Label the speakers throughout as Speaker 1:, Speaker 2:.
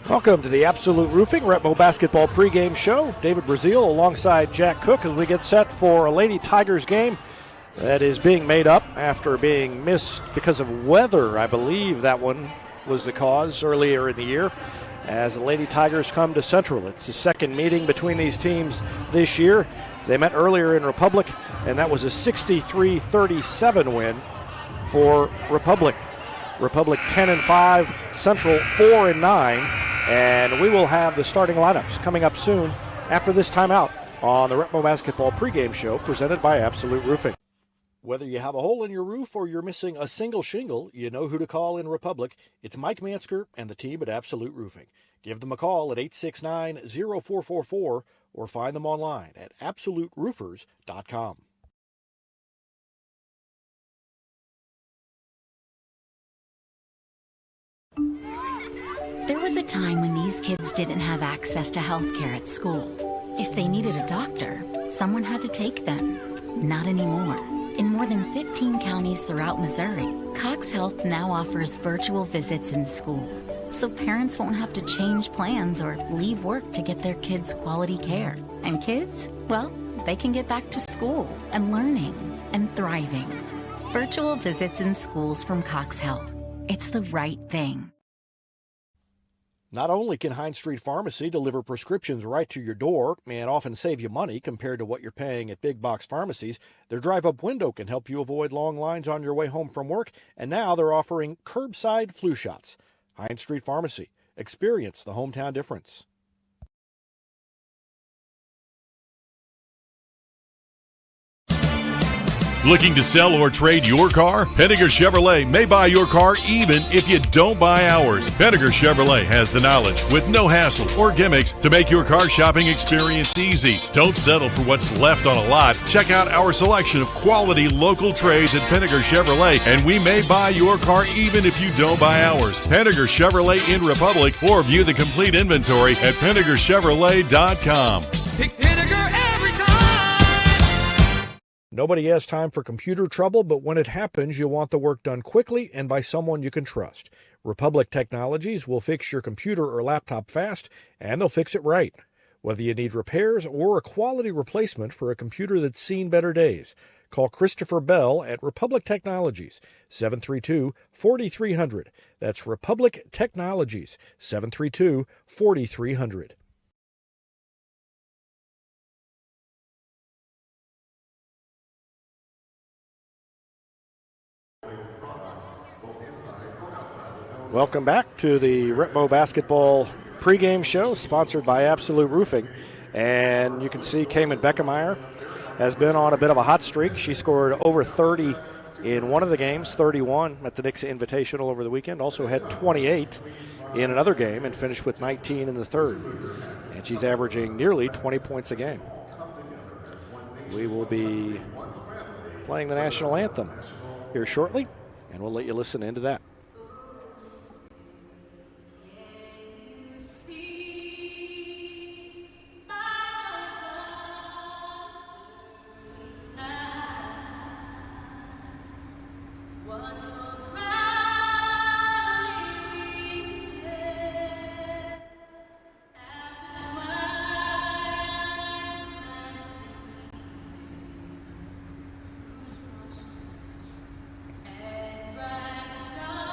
Speaker 1: Welcome to the Absolute Roofing Retmo Basketball pregame show. David Brazil alongside Jack Cook as we get set for a Lady Tigers game that is being made up after being missed because of weather. I believe that one was the cause earlier in the year as the Lady Tigers come to Central. It's the second meeting between these teams this year. They met earlier in Republic, and that was a 63-37 win for Republic. Republic 10-5, Central 4-9. And we will have the starting lineups coming up soon after this timeout on the Retmo Basketball pregame show presented by Absolute Roofing. Whether you have a hole in your roof or you're missing a single shingle, you know who to call in Republic. It's Mike Mansker and the team at Absolute Roofing. Give them a call at 869-0444 or find them online at absoluteroofers.com.
Speaker 2: There was a time when these kids didn't have access to health care at school. If they needed a doctor, someone had to take them. Not anymore. In more than 15 counties throughout Missouri, Cox Health now offers virtual visits in school, so parents won't have to change plans or leave work to get their kids quality care. And kids, well, they can get back to school and learning and thriving. Virtual visits in schools from Cox Health. It's the right thing.
Speaker 1: Not only can Hines Street Pharmacy deliver prescriptions right to your door and often save you money compared to what you're paying at big box pharmacies, their drive-up window can help you avoid long lines on your way home from work, and now they're offering curbside flu shots. Hines Street Pharmacy. Experience the hometown difference.
Speaker 3: Looking to sell or trade your car? Penninger Chevrolet may buy your car even if you don't buy ours. Penninger Chevrolet has the knowledge with no hassle or gimmicks to make your car shopping experience easy. Don't settle for what's left on a lot. Check out our selection of quality local trades at Penninger Chevrolet, and we may buy your car even if you don't buy ours. Penninger Chevrolet in Republic, or view the complete inventory at PenningerChevrolet.com.
Speaker 4: Pick Penninger every time.
Speaker 1: Nobody has time for computer trouble, but when it happens, you want the work done quickly and by someone you can trust. Republic Technologies will fix your computer or laptop fast, and they'll fix it right. Whether you need repairs or a quality replacement for a computer that's seen better days, call Christopher Bell at Republic Technologies, 732-4300. That's Republic Technologies, 732-4300. Welcome back to the Retmo Basketball pregame show, sponsored by Absolute Roofing. And you can see Cayman Beckemeyer has been on a bit of a hot streak. She scored over 30 in one of the games, 31 at the Knicks Invitational over the weekend. Also had 28 in another game and finished with 19 in the third. And she's averaging nearly 20 points a game. We will be playing the national anthem here shortly, and we'll let you listen into that.
Speaker 5: Stars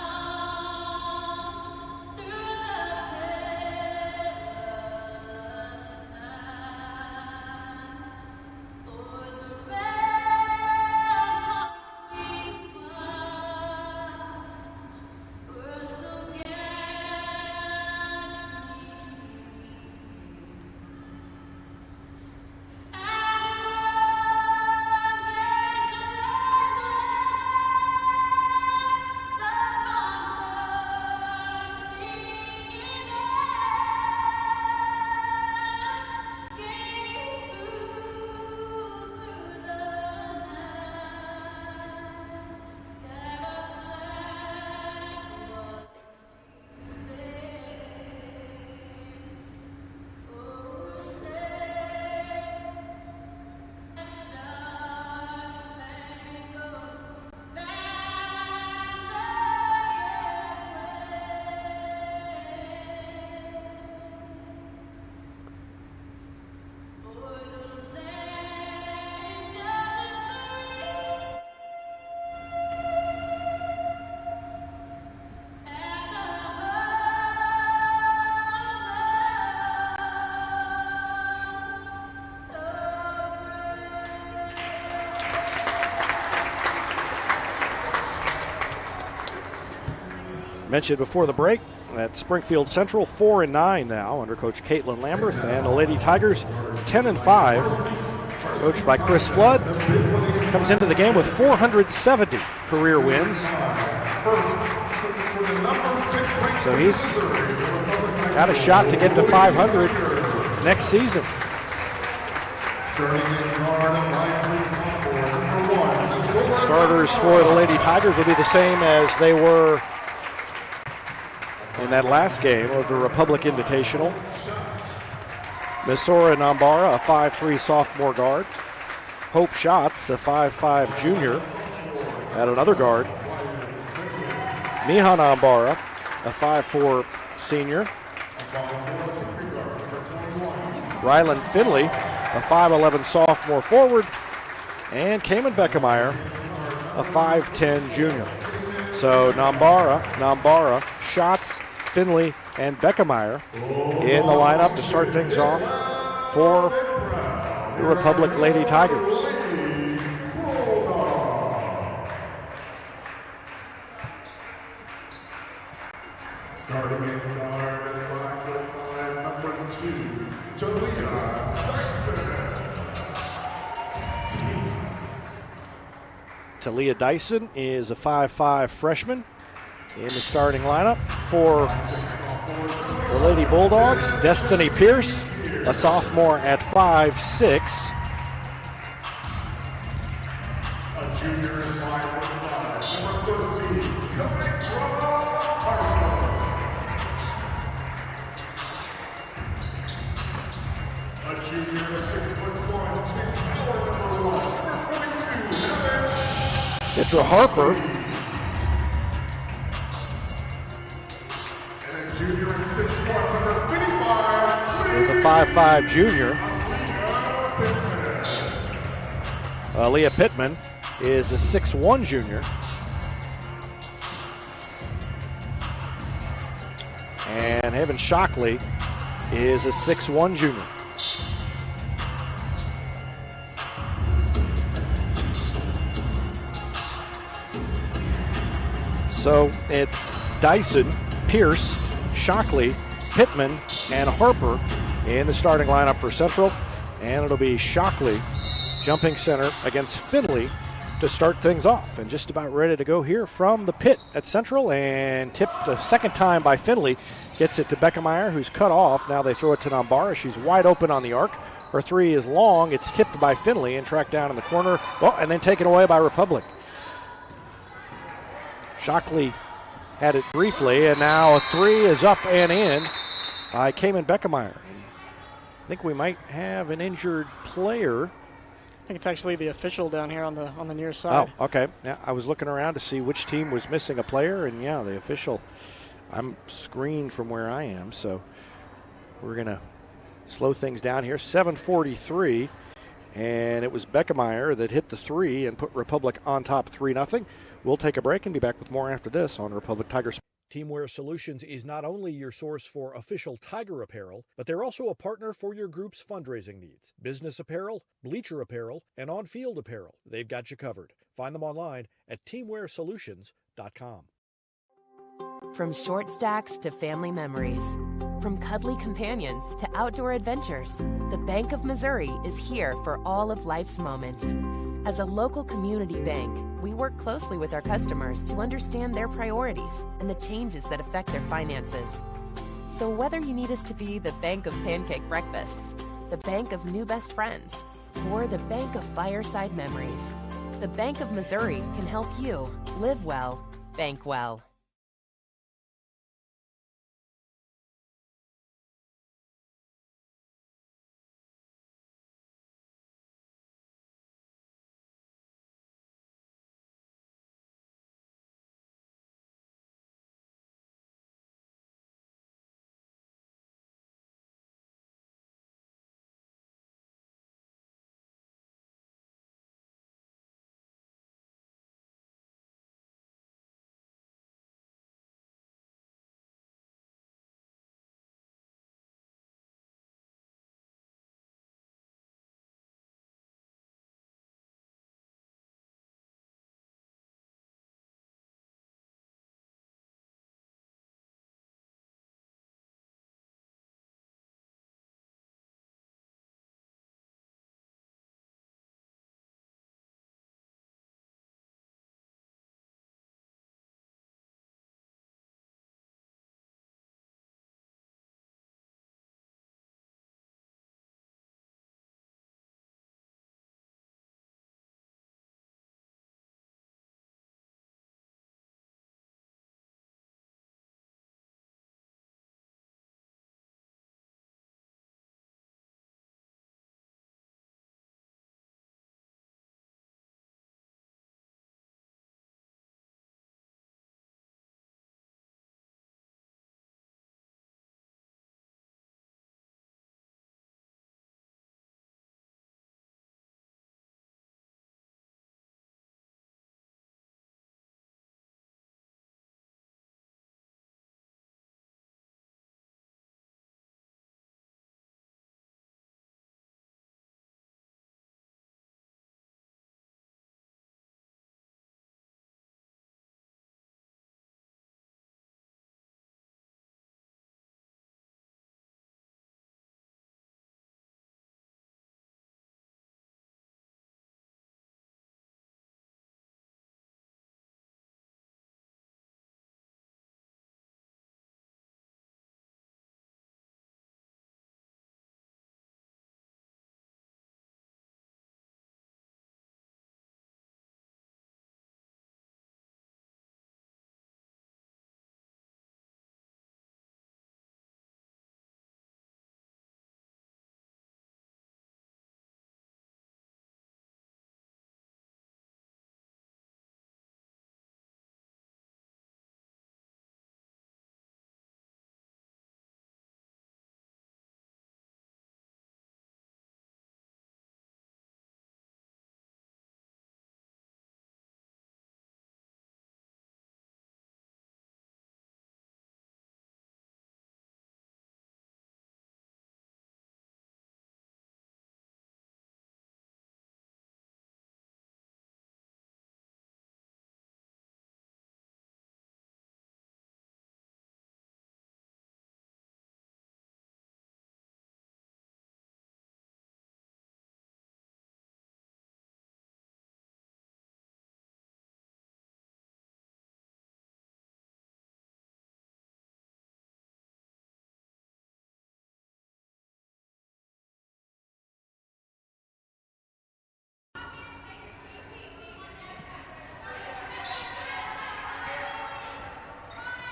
Speaker 1: Mentioned before the break that Springfield Central 4-9 now under Coach Caitlin Lamberth, and the Lady Tigers 10-5, coached by Chris Flood, comes into the game with 470 career wins. So he's got a shot to get to 500 next season. Starters for the Lady Tigers will be the same as they were in that last game of the Republic Invitational. Misora Nambara, a 5'3" sophomore guard. Hope Schatz, a 5'5" junior, at another guard. Miha Nambara, a 5'4" senior. Rylan Finley, a 5'11" sophomore forward. And Cayman Beckemeyer, a 5'10" junior. So Nambara, Schatz, Finley, and Beckemeyer in the lineup to start things off for the Republic Lady Tigers.
Speaker 5: Starting in guard at 5'5", number 2, Talia Dyson.
Speaker 1: Talia Dyson is a 5'5" freshman in the starting lineup for the Lady Bulldogs. Destiny Pierce, a sophomore at 5'6".
Speaker 5: A junior at 5'5", number 13, coming from Arsenal. A junior at 6'1", power number 1, number 42,
Speaker 1: Citra Harper,
Speaker 5: junior at 6'1", number 55,
Speaker 1: is a 5'5" junior. Leah Pittman is a 6'1" junior. And Haven Shockley is a 6'1" junior. So it's Dyson, Pierce, Shockley, Pittman, and Harper in the starting lineup for Central. And it'll be Shockley jumping center against Finley to start things off. And just about ready to go here from the pit at Central, and tipped a second time by Finley. Gets it to Beckemeyer, who's cut off. Now they throw it to Nambara. She's wide open on the arc. Her three is long. It's tipped by Finley and tracked down in the corner. Well, and then taken away by Republic. Shockley had it briefly, and now a three is up and in by Cayman Beckemeyer. I think we might have an injured player.
Speaker 6: I think it's actually the official down here on the near side.
Speaker 1: Oh, okay. Yeah, I was looking around to see which team was missing a player, and yeah, the official. I'm screened from where I am, so we're going to slow things down here. 7:43, and it was Beckemeyer that hit the three and put Republic on top 3-0. We'll take a break and be back with more after this on Republic Tigers. Teamwear Solutions is not only your source for official Tiger apparel, but they're also a partner for your group's fundraising needs. Business apparel, bleacher apparel, and on-field apparel. They've got you covered. Find them online at teamwearsolutions.com.
Speaker 7: From short stacks to family memories, from cuddly companions to outdoor adventures, the Bank of Missouri is here for all of life's moments. As a local community bank, we work closely with our customers to understand their priorities and the changes that affect their finances. So whether you need us to be the bank of pancake breakfasts, the bank of new best friends, or the bank of fireside memories, the Bank of Missouri can help you live well, bank well.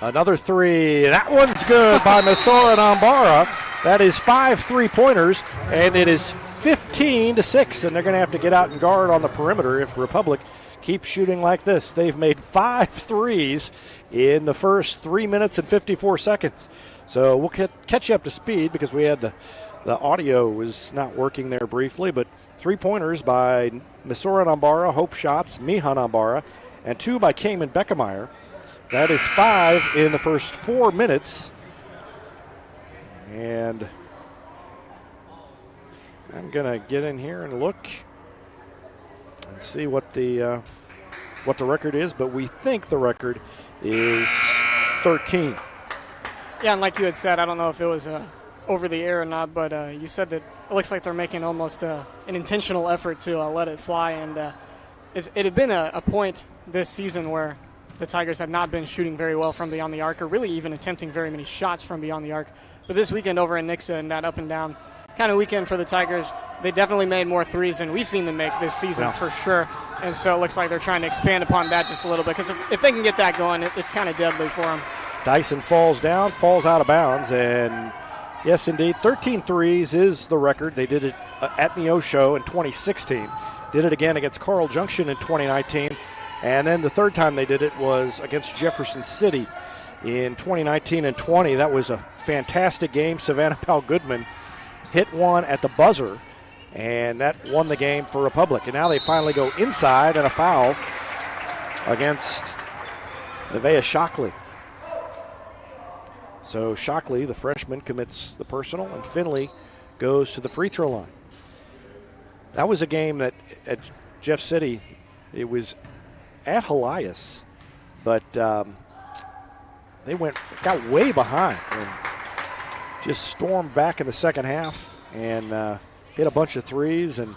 Speaker 1: Another three. That one's good by Masora Nambara. That is 5 3-pointers, and it is 15-6, and they're going to have to get out and guard on the perimeter if Republic keeps shooting like this. They've made 5 threes in the first 3 minutes and 54 seconds. So we'll catch you up to speed because we had the audio was not working there briefly, but 3-pointers by Masora Nambara, Hope Shots, Miha Nambara, and 2 by Cayman Beckemeyer. That is 5 in the first 4 minutes. And I'm going to get in here and look and see what the record is, but we think the record is 13.
Speaker 6: Yeah, and like you had said, I don't know if it was over the air or not, but you said that it looks like they're making almost an intentional effort to let it fly, and it had been a point this season where the Tigers have not been shooting very well from beyond the arc, or really even attempting very many shots from beyond the arc. But this weekend over in Nixa, and that up and down kind of weekend for the Tigers, they definitely made more threes than we've seen them make this season for sure. And so it looks like they're trying to expand upon that just a little bit, because if they can get that going, it's kind of deadly for them.
Speaker 1: Dyson falls down, falls out of bounds, and yes, indeed, 13 threes is the record. They did it at Neosho in 2016, did it again against Carl Junction in 2019, and then the third time they did it was against Jefferson City in 2019 and 20. That was a fantastic game. Savannah Powell-Goodman hit one at the buzzer, and that won the game for Republic. And now they finally go inside, and a foul against Nevaeh Shockley. So Shockley, the freshman, commits the personal, and Finley goes to the free throw line. That was a game that at Jeff City, it was at Helias, but they got way behind and just stormed back in the second half and hit a bunch of threes, and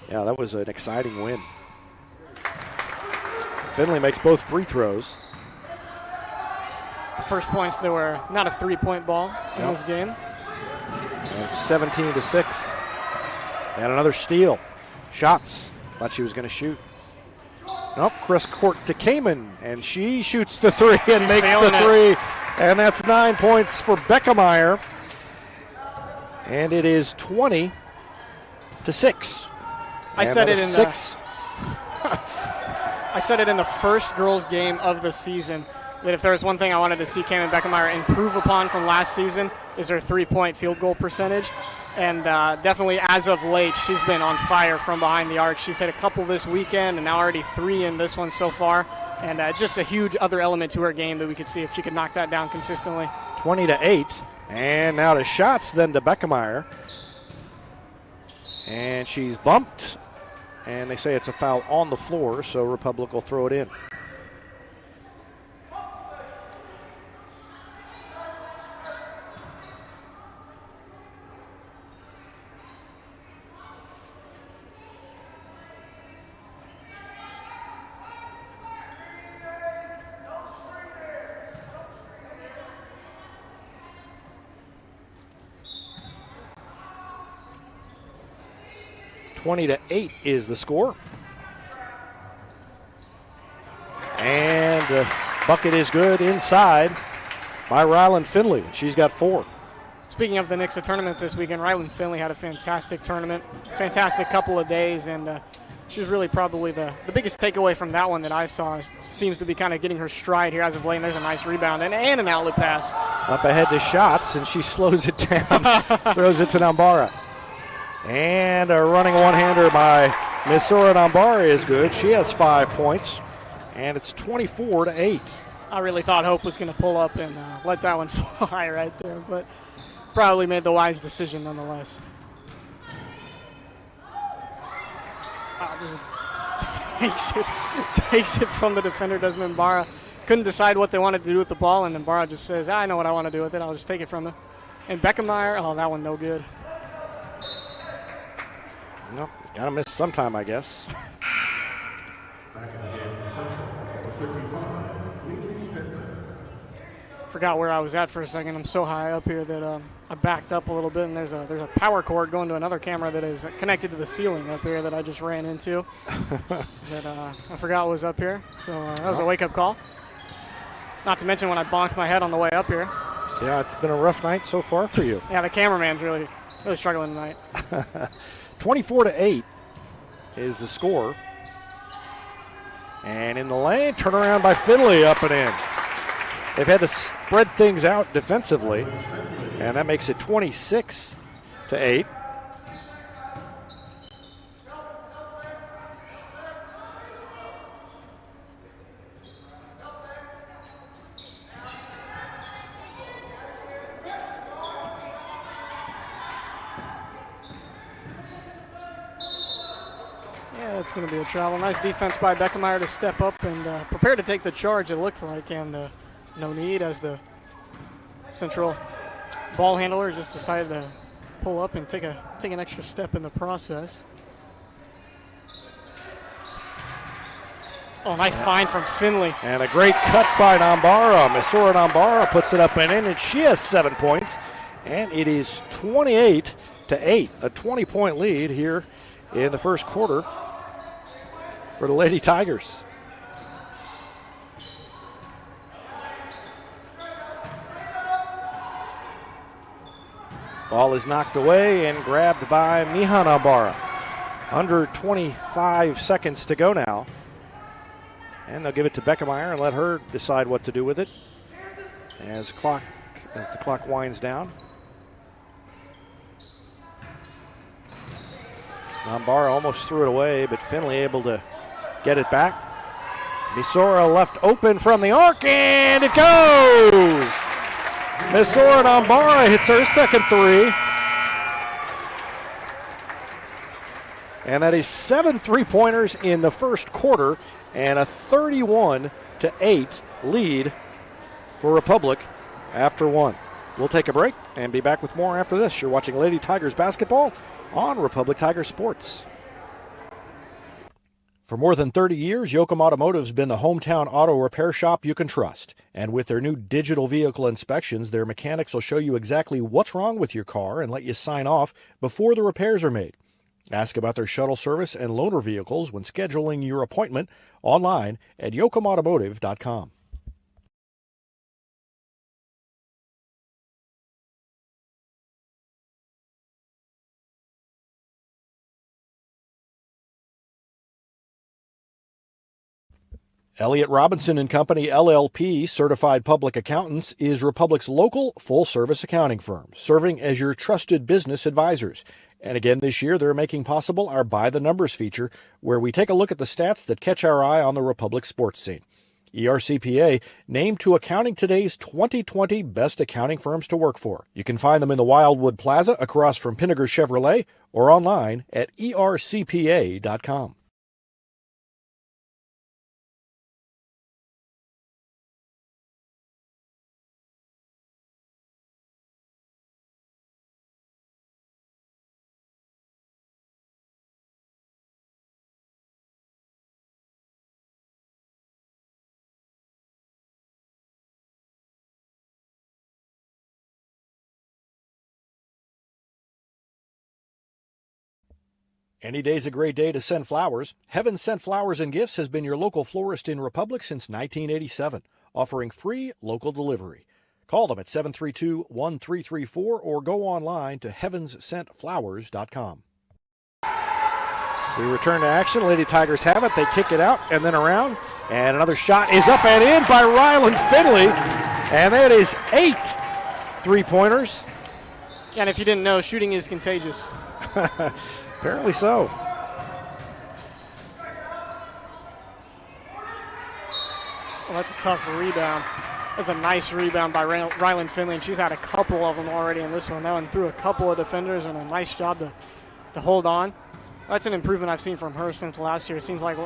Speaker 1: yeah, that was an exciting win. Finley makes both free throws.
Speaker 6: The first points, there were not a three-point ball in this game.
Speaker 1: And it's 17-6. And another steal. Shots. Thought she was going to shoot. Nope, Chris Court to Cayman, and she shoots the three and makes the three. And that's 9 points for Beckemeyer. And it is 20-6.
Speaker 6: I said it in the first girls' game of the season that if there was one thing I wanted to see Cayman Beckemeyer improve upon from last season is her three-point field goal percentage. And definitely as of late, she's been on fire from behind the arc. She's hit a couple this weekend and now already 3 in this one so far. And just a huge other element to her game that we could see if she could knock that down consistently.
Speaker 1: 20-8. And now to shots, then to Beckemeyer. And she's bumped. And they say it's a foul on the floor, so Republic will throw it in. (20-8) is the score. And the bucket is good inside by Rylan Finley. She's got 4.
Speaker 6: Speaking of the Nixa tournament this weekend, Rylan Finley had a fantastic tournament, fantastic couple of days, and she was really probably the biggest takeaway from that one that I saw. Seems to be kind of getting her stride here as of late, and there's a nice rebound and an outlet pass.
Speaker 1: Up ahead to shots, and she slows it down, throws it to Nambara. And a running one-hander by Misora Nambara is good. She has 5 points, and it's 24-8.
Speaker 6: I really thought Hope was going to pull up and let that one fly right there, but probably made the wise decision nonetheless. Just takes it from the defender, doesn't Nambara? Couldn't decide what they wanted to do with the ball, and Nambara just says, I know what I want to do with it. I'll just take it from them. And Beckemeyer, oh, that one no good.
Speaker 1: Nope, gotta miss sometime, I guess.
Speaker 5: Back in the game from Central, number 55, Lily Pittman.
Speaker 6: Forgot where I was at for a second. I'm so high up here that I backed up a little bit, and there's a power cord going to another camera that is connected to the ceiling up here that I just ran into. That I forgot was up here. So that was a wake-up call. Not to mention when I bonked my head on the way up here.
Speaker 1: Yeah, it's been a rough night so far for you.
Speaker 6: Yeah, the cameraman's really struggling tonight.
Speaker 1: 24-8 is the score. And in the lane, turnaround by Finley, up and in. They've had to spread things out defensively, and that makes it 26-8.
Speaker 6: It's going to be a travel. Nice defense by Beckemeyer to step up and prepare to take the charge, it looked like, and no need as the Central ball handler just decided to pull up and take an extra step in the process. Oh, nice find from Finley.
Speaker 1: And a great cut by Nambara. Misora Nambara puts it up and in, and she has 7 points. And it is 28-8, a 20-point lead here in the first quarter for the Lady Tigers. Ball is knocked away and grabbed by Miha Nambara. Under 25 seconds to go now. And they'll give it to Beckemeyer and let her decide what to do with it as the clock winds down. Nambara almost threw it away, but Finley able to get it back. Misora left open from the arc, and it goes! Misora Nambara hits her second three. And that is 7 3-pointers in the first quarter and a 31-8 lead for Republic after one. We'll take a break and be back with more after this. You're watching Lady Tigers basketball on Republic Tiger Sports. For more than 30 years, Yoakum Automotive's been the hometown auto repair shop you can trust. And with their new digital vehicle inspections, their mechanics will show you exactly what's wrong with your car and let you sign off before the repairs are made. Ask about their shuttle service and loaner vehicles when scheduling your appointment online at yoakumautomotive.com. Elliott Robinson and Company, LLP, Certified Public Accountants, is Republic's local full-service accounting firm, serving as your trusted business advisors. And again this year, they're making possible our By the Numbers feature, where we take a look at the stats that catch our eye on the Republic sports scene. ERCPA named to Accounting Today's 2020 Best Accounting Firms to Work For. You can find them in the Wildwood Plaza across from Pinnaker Chevrolet or online at ercpa.com. Any day's a great day to send flowers. Heaven Sent Flowers and Gifts has been your local florist in Republic since 1987, offering free local delivery. Call them at 732-1334 or go online to heavenssentflowers.com. We return to action. Lady Tigers have it. They kick it out and then around. And another shot is up and in by Ryland Finley. And that is 8 3-pointers.
Speaker 6: And if you didn't know, shooting is contagious.
Speaker 1: Apparently so.
Speaker 6: Well, that's a tough rebound. That's a nice rebound by Ryland Finley, and she's had a couple of them already in this one. That one threw a couple of defenders, and a nice job to hold on. That's an improvement I've seen from her since last year. It seems like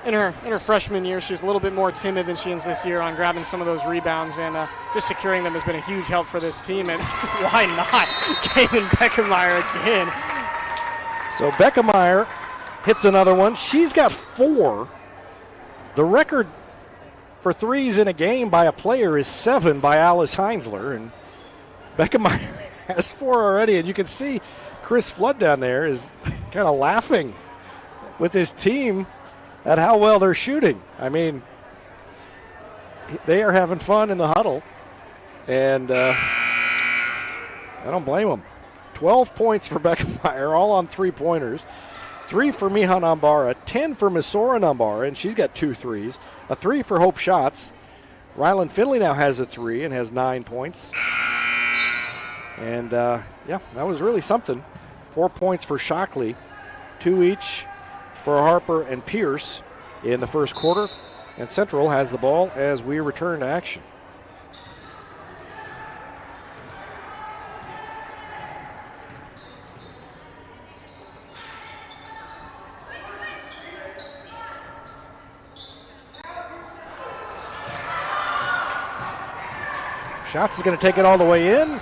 Speaker 6: in her freshman year, she was a little bit more timid than she is this year on grabbing some of those rebounds, and just securing them has been a huge help for this team. And why not? Kaden Beckemeyer again.
Speaker 1: So Beckemeyer hits another one. She's got 4. The record for threes in a game by a player is 7 by Alice Heinzler, and Beckemeyer has 4 already. And you can see Chris Flood down there is kind of laughing with his team at how well they're shooting. I mean, they are having fun in the huddle, and I don't blame them. 12 points for Beckemeyer, all on three-pointers. 3 for Miha Nambara, 10 for Misora Nambara, and she's got 2 threes. A 3 for Hope Schatz. Rylan Finley now has a 3 and has 9 points. And, yeah, that was really something. 4 points for Shockley, 2 each for Harper and Pierce in the first quarter. And Central has the ball as we return to action. Schatz is going to take it all the way in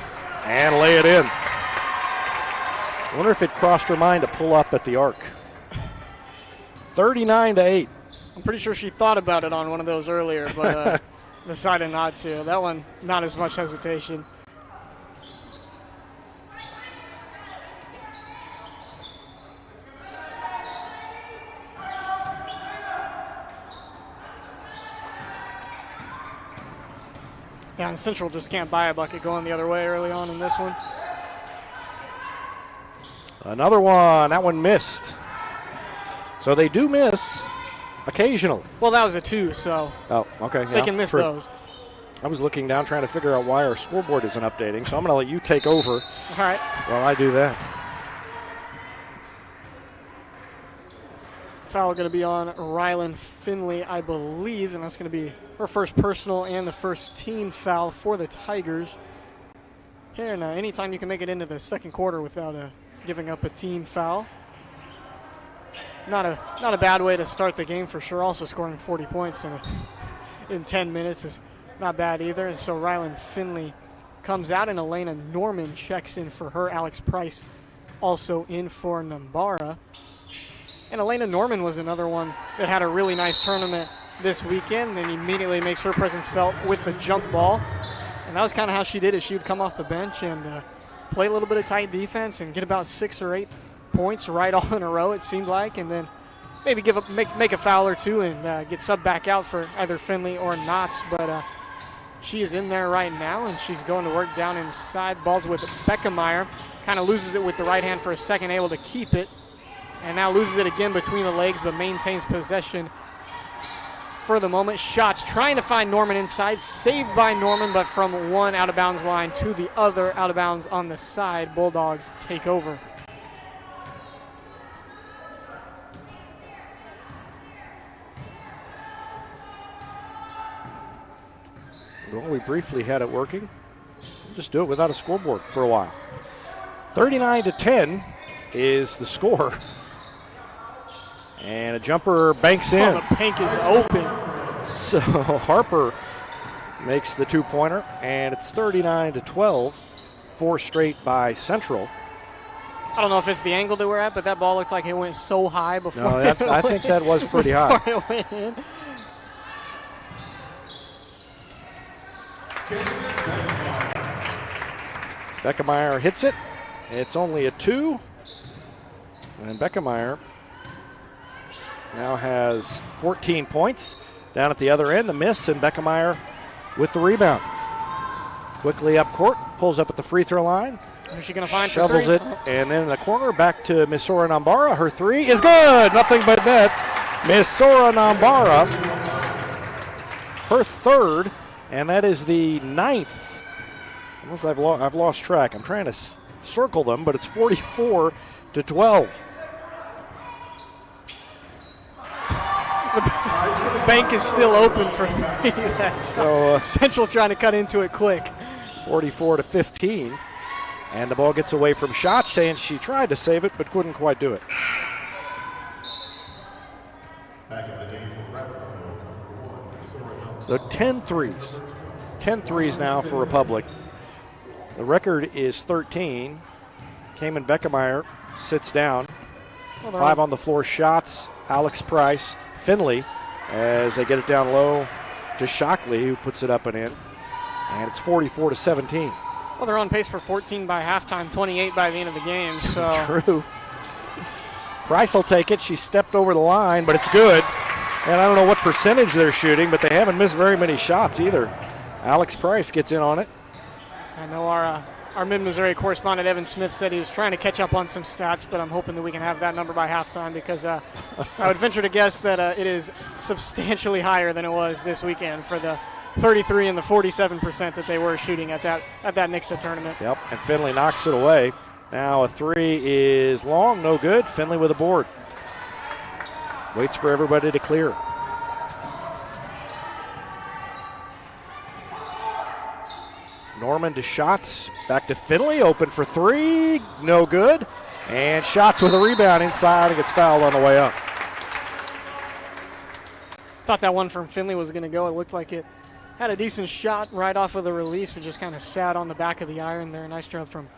Speaker 1: and lay it in. I wonder if it crossed her mind to pull up at the arc. 39-8.
Speaker 6: I'm pretty sure she thought about it on one of those earlier, but decided not to. That one, not as much hesitation. Yeah, and Central just can't buy a bucket going the other way early on in this one.
Speaker 1: Another one. That one missed. So they do miss occasionally.
Speaker 6: Well, that was a 2, so
Speaker 1: oh, okay.
Speaker 6: they can miss those.
Speaker 1: I was looking down trying to figure out why our scoreboard isn't updating, so I'm going to let you take over
Speaker 6: All right.
Speaker 1: while I do that.
Speaker 6: Foul going to be on Rylan Finley, I believe, and that's going to be her first personal and the first team foul for the Tigers. Here, now, anytime you can make it into the second quarter without giving up a team foul. Not a bad way to start the game for sure. Also scoring 40 points in 10 minutes is not bad either. And so Rylan Finley comes out, and Elena Norman checks in for her. Alex Price also in for Nambara. And Elena Norman was another one that had a really nice tournament this weekend and immediately makes her presence felt with the jump ball. And that was kind of how she did it. She would come off the bench and play a little bit of tight defense and get about 6 or 8 points right all in a row, it seemed like, and then maybe make a foul or 2 and get subbed back out for either Finley or Knotts. But she is in there right now, and she's going to work down inside. Ball's with Beckemeyer. Kind of loses it with the right hand for a second, able to keep it. And now loses it again between the legs, but maintains possession for the moment. Shots trying to find Norman inside. Saved by Norman, but from one out-of-bounds line to the other out-of-bounds on the side. Bulldogs take over.
Speaker 1: Well, we briefly had it working. We'll just do it without a scoreboard for a while. 39-10 is the score. And a jumper banks in.
Speaker 6: Oh, the paint is open.
Speaker 1: So Harper makes the 2-pointer, and it's 39-12. 4 straight by Central.
Speaker 6: I don't know if it's the angle that we're at, but that ball looks like it went so high before.
Speaker 1: No, I think that was pretty high.
Speaker 6: It went in.
Speaker 1: Beckemeyer hits it. It's only a 2. And Beckemeyer now has 14 points. Down at the other end, the miss, and Beckemeyer with the rebound. Quickly up court, pulls up at the free throw line.
Speaker 6: Who's she going to find?
Speaker 1: Shovels it, and then in the corner, back to Misora Nambara. Her 3 is good. Nothing but net. Misora Nambara, her 3rd, and that is the 9th. Unless I've lost track. I'm trying to circle them, but it's 44-12.
Speaker 6: The bank is still open for 3. So Central trying to cut into it quick.
Speaker 1: 44-15. And the ball gets away from Schatz, saying she tried to save it but couldn't quite do it.
Speaker 5: Back in the game for Republic, number 1.
Speaker 1: So 10 threes. 10 threes now for Republic. The record is 13. Cayman Beckemeyer sits down. 5 on the floor shots. Alex Price, Finley, as they get it down low to Shockley, who puts it up and in. And it's 44-17.
Speaker 6: Well, they're on pace for 14 by halftime, 28 by the end of the game. So
Speaker 1: True. Price will take it. She stepped over the line, but it's good. And I don't know what percentage they're shooting, but they haven't missed very many shots either. Alex Price gets in on it.
Speaker 6: I know our Mid-Missouri correspondent Evan Smith said he was trying to catch up on some stats, but I'm hoping that we can have that number by halftime because I would venture to guess that it is substantially higher than it was this weekend for the 33 and the 47% that they were shooting at that Nixa tournament.
Speaker 1: Yep, and Finley knocks it away. Now a three is long, no good. Finley with a board. Waits for everybody to clear. Norman to shots. Back to Finley, open for three, no good. And shots with a rebound inside and gets fouled on the way up.
Speaker 6: Thought that one from Finley was going to go. It looked like it had a decent shot right off of the release, but just kind of sat on the back of the iron there. Nice job from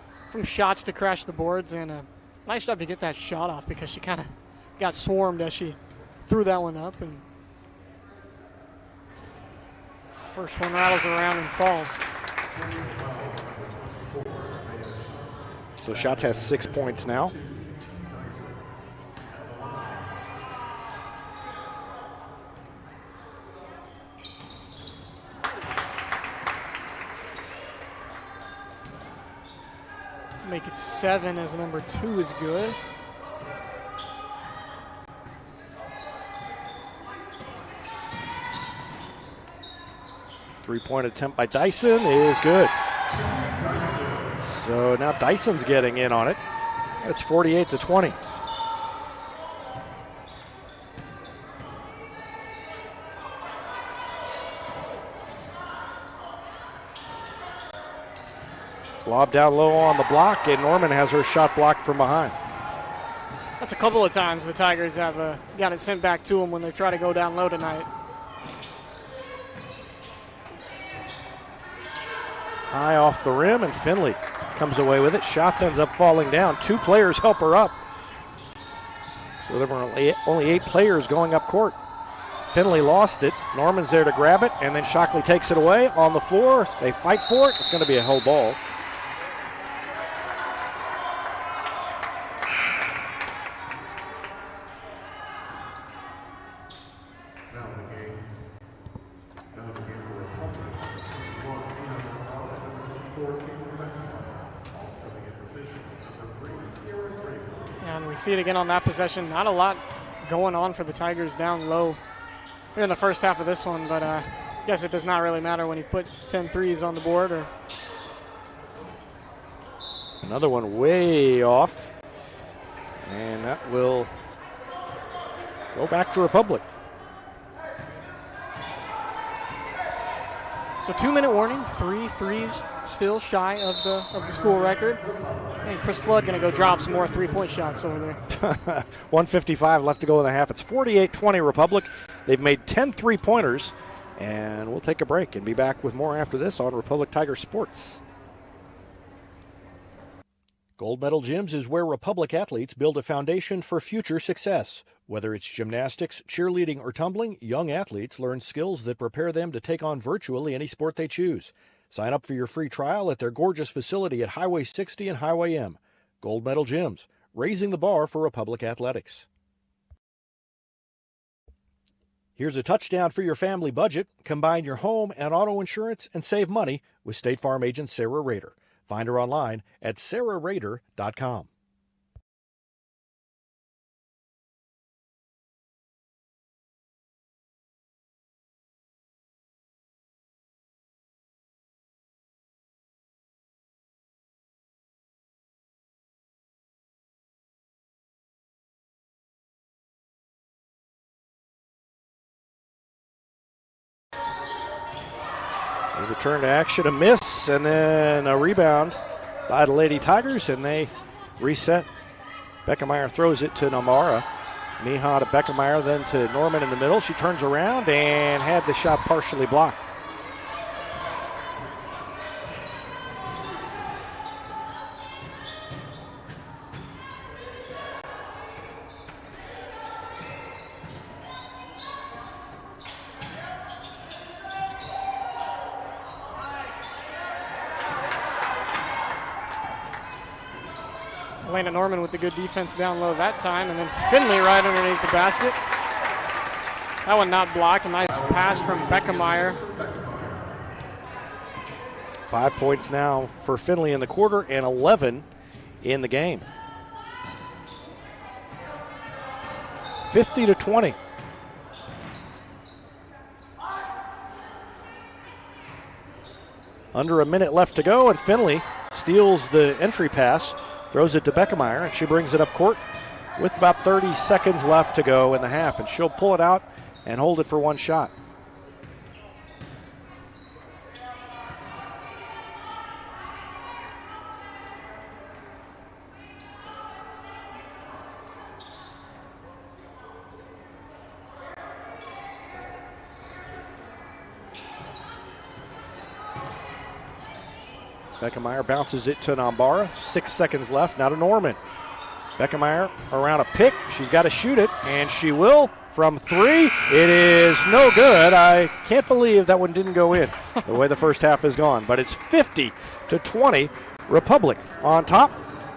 Speaker 6: shots to crash the boards, and a nice job to get that shot off because she kind of got swarmed as she threw that one up. And first one rattles around and falls.
Speaker 1: So Shots has 6 points now.
Speaker 6: Make it 7 as number 2 is good.
Speaker 1: Three-point attempt by Dyson is good. So now Dyson's getting in on it. It's 48-20. Lob down low on the block, and Norman has her shot blocked from behind.
Speaker 6: That's a couple of times the Tigers have got it sent back to them when they try to go down low tonight.
Speaker 1: High off the rim, and Finley comes away with it. Shots ends up falling down. 2 players help her up. So there were only 8 players going up court. Finley lost it. Norman's there to grab it, and then Shockley takes it away on the floor. They fight for it. It's going to be a held ball.
Speaker 6: And we see it again on that possession. Not a lot going on for the Tigers down low here in the first half of this one, but I guess it does not really matter when you put 10 threes on the board.
Speaker 1: Another one way off, and that will go back to Republic.
Speaker 6: So 2-minute warning, 3 threes still shy of the school record. And Chris Flood going to go drop some more 3-point shots over there.
Speaker 1: 1:55 left to go in the half. It's 48-20 Republic. They've made 10 3-pointers, and we'll take a break and be back with more after this on Republic Tiger Sports. Gold Medal Gyms is where Republic athletes build a foundation for future success. Whether it's gymnastics, cheerleading, or tumbling, young athletes learn skills that prepare them to take on virtually any sport they choose. Sign up for your free trial at their gorgeous facility at Highway 60 and Highway M. Gold Medal Gyms, raising the bar for Republic athletics. Here's a touchdown for your family budget. Combine your home and auto insurance and save money with State Farm agent Sarah Rader. Find her online at sarahrader.com. A return to action, a miss, and then a rebound by the Lady Tigers, and they reset. Beckemeyer throws it to Namara. Miha to Beckemeyer, then to Norman in the middle. She turns around and had the shot partially blocked.
Speaker 6: Elena Norman with the good defense down low that time, and then Finley right underneath the basket. That one not blocked. A nice pass from Beckemeyer.
Speaker 1: 5 points now for Findlay in the quarter and 11 in the game. 50-20. Under a minute left to go, and Findlay steals the entry pass, throws it to Beckemeyer, and she brings it up court with about 30 seconds left to go in the half, and she'll pull it out and hold it for one shot. Beckemeyer bounces it to Nambara. 6 seconds left. Now to Norman. Beckemeyer around a pick. She's got to shoot it, and she will from three. It is no good. I can't believe that one didn't go in the way the first half has gone. But it's 50-20. Republic on top.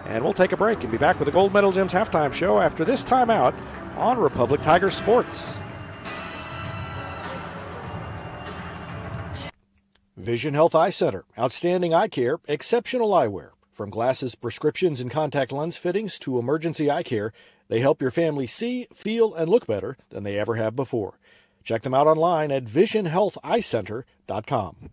Speaker 1: And we'll take a break and be back with the Gold Medal Gems halftime show after this timeout on Republic Tiger Sports. Vision Health Eye Center. Outstanding eye care, exceptional eyewear. From glasses, prescriptions, and contact lens fittings to emergency eye care, they help your family see, feel, and look better than they ever have before. Check them out online at visionhealtheyecenter.com.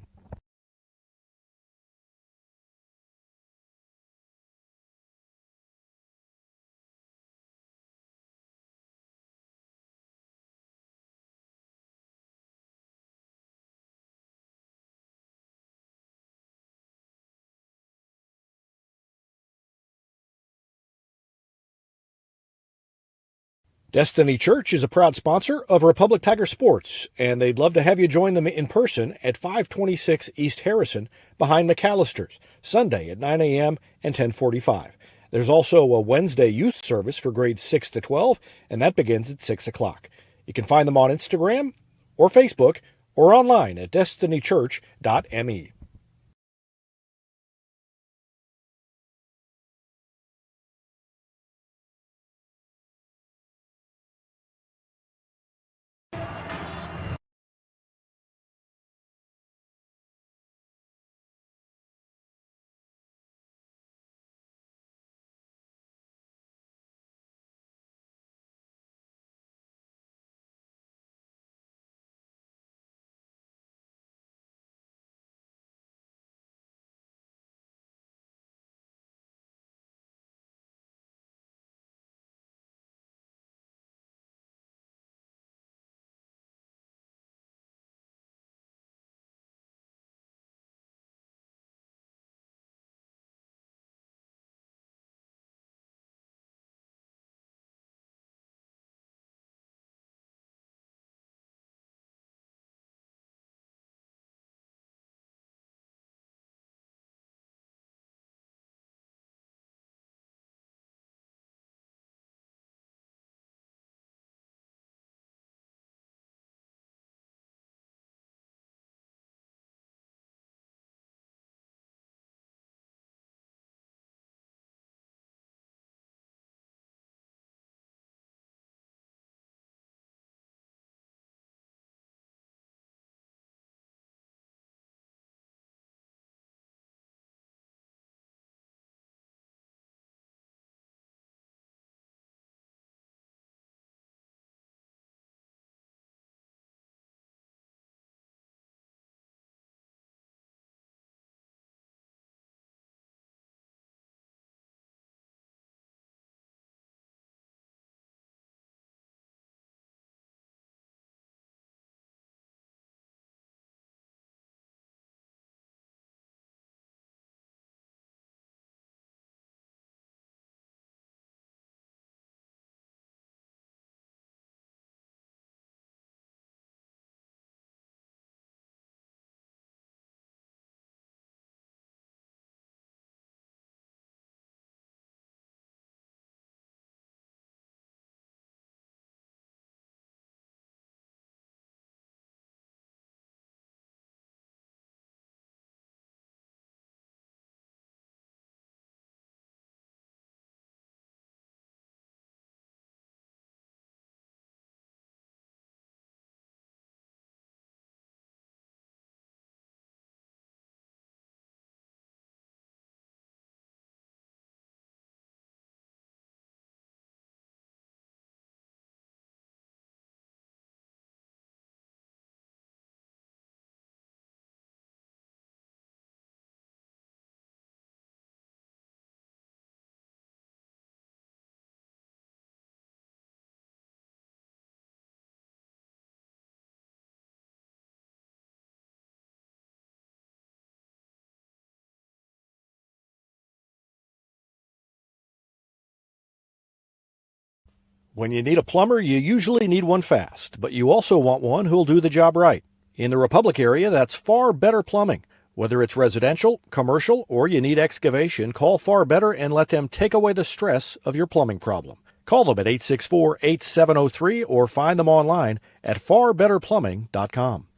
Speaker 1: Destiny Church is a proud sponsor of Republic Tiger Sports, and they'd love to have you join them in person at 526 East Harrison behind McAllister's, Sunday at 9 a.m. and 10:45. There's also a Wednesday youth service for grades 6 to 12, and that begins at 6 o'clock. You can find them on Instagram or Facebook or online at destinychurch.me. When you need a plumber, you usually need one fast, but you also want one who'll do the job right. In the Republic area, that's Far Better Plumbing. Whether it's residential, commercial, or you need excavation, call Far Better and let them take away the stress of your plumbing problem. Call them at 864-8703 or find them online at farbetterplumbing.com.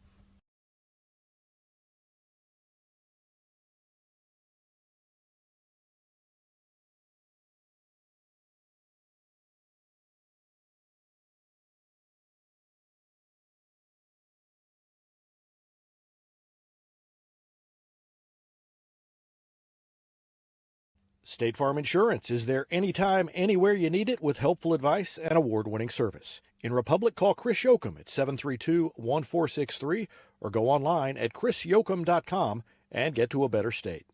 Speaker 1: State Farm Insurance is there anytime, anywhere you need it with helpful advice and award-winning service. In Republic, call Chris Yoakum at 732-1463 or go online at chrisyoakum.com and get to a better state.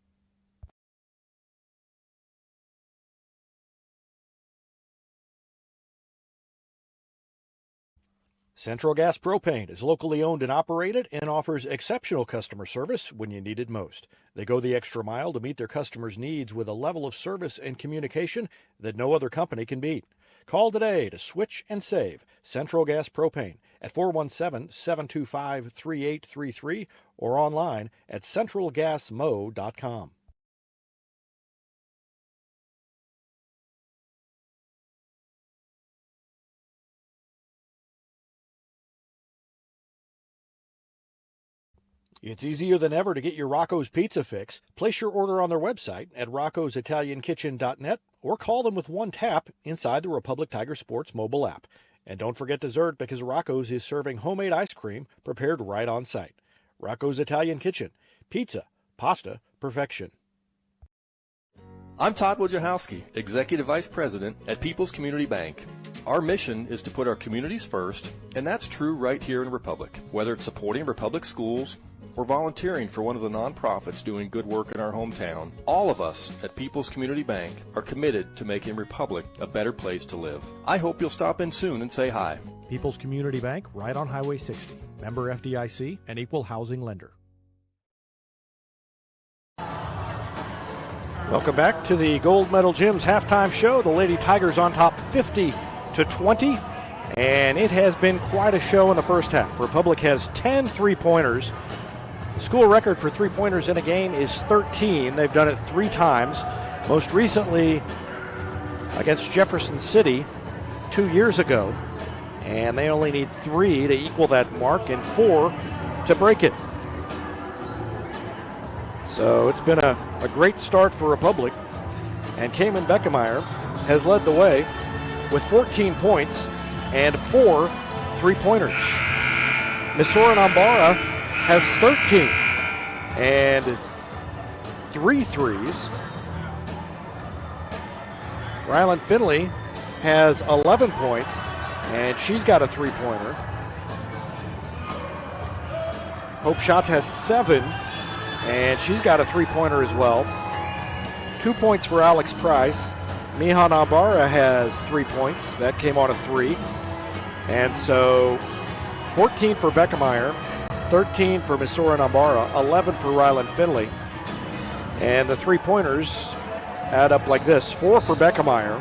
Speaker 1: Central Gas Propane is locally owned and operated and offers exceptional customer service when you need it most. They go the extra mile to meet their customers' needs with a level of service and communication that no other company can beat. Call today to switch and save Central Gas Propane at 417-725-3833 or online at centralgasmo.com. It's easier than ever to get your Rocco's Pizza fix. Place your order on their website at roccositaliankitchen.net or call them with one tap inside the Republic Tiger Sports mobile app. And don't forget dessert because Rocco's is serving homemade ice cream prepared right on site. Rocco's Italian Kitchen. Pizza, pasta, perfection.
Speaker 8: I'm Todd Wojciechowski, Executive Vice President at People's Community Bank. Our mission is to put our communities first, and that's true right here in Republic. Whether it's supporting Republic schools or volunteering for one of the nonprofits doing good work in our hometown, all of us at People's Community Bank are committed to making Republic a better place to live. I hope you'll stop in soon and say hi.
Speaker 1: People's Community Bank, right on Highway 60. Member FDIC, an equal housing lender. Welcome back to the Gold Medal Gym's halftime show. The Lady Tigers on top 50-20, and it has been quite a show in the first half. Republic has 10 three-pointers. The school record for three-pointers in a game is 13. They've done it 3 times, most recently against Jefferson City 2 years ago, and they only need 3 to equal that mark and 4 to break it. So it's been a great start for Republic, and Cayman Beckemeyer has led the way with 14 points and 4 three-pointers. Missouri Nambara has 13 and 3 threes. Rylan Finley has 11 points, and she's got a three-pointer. Hope Schatz has 7, and she's got a three-pointer as well. 2 points for Alex Price. Miha Nambara has 3 points. That came on a 3. And so 14 for Beckemeyer, 13 for Missouri Nambara, 11 for Rylan Finley. And the three-pointers add up like this. 4 for Beckemeyer,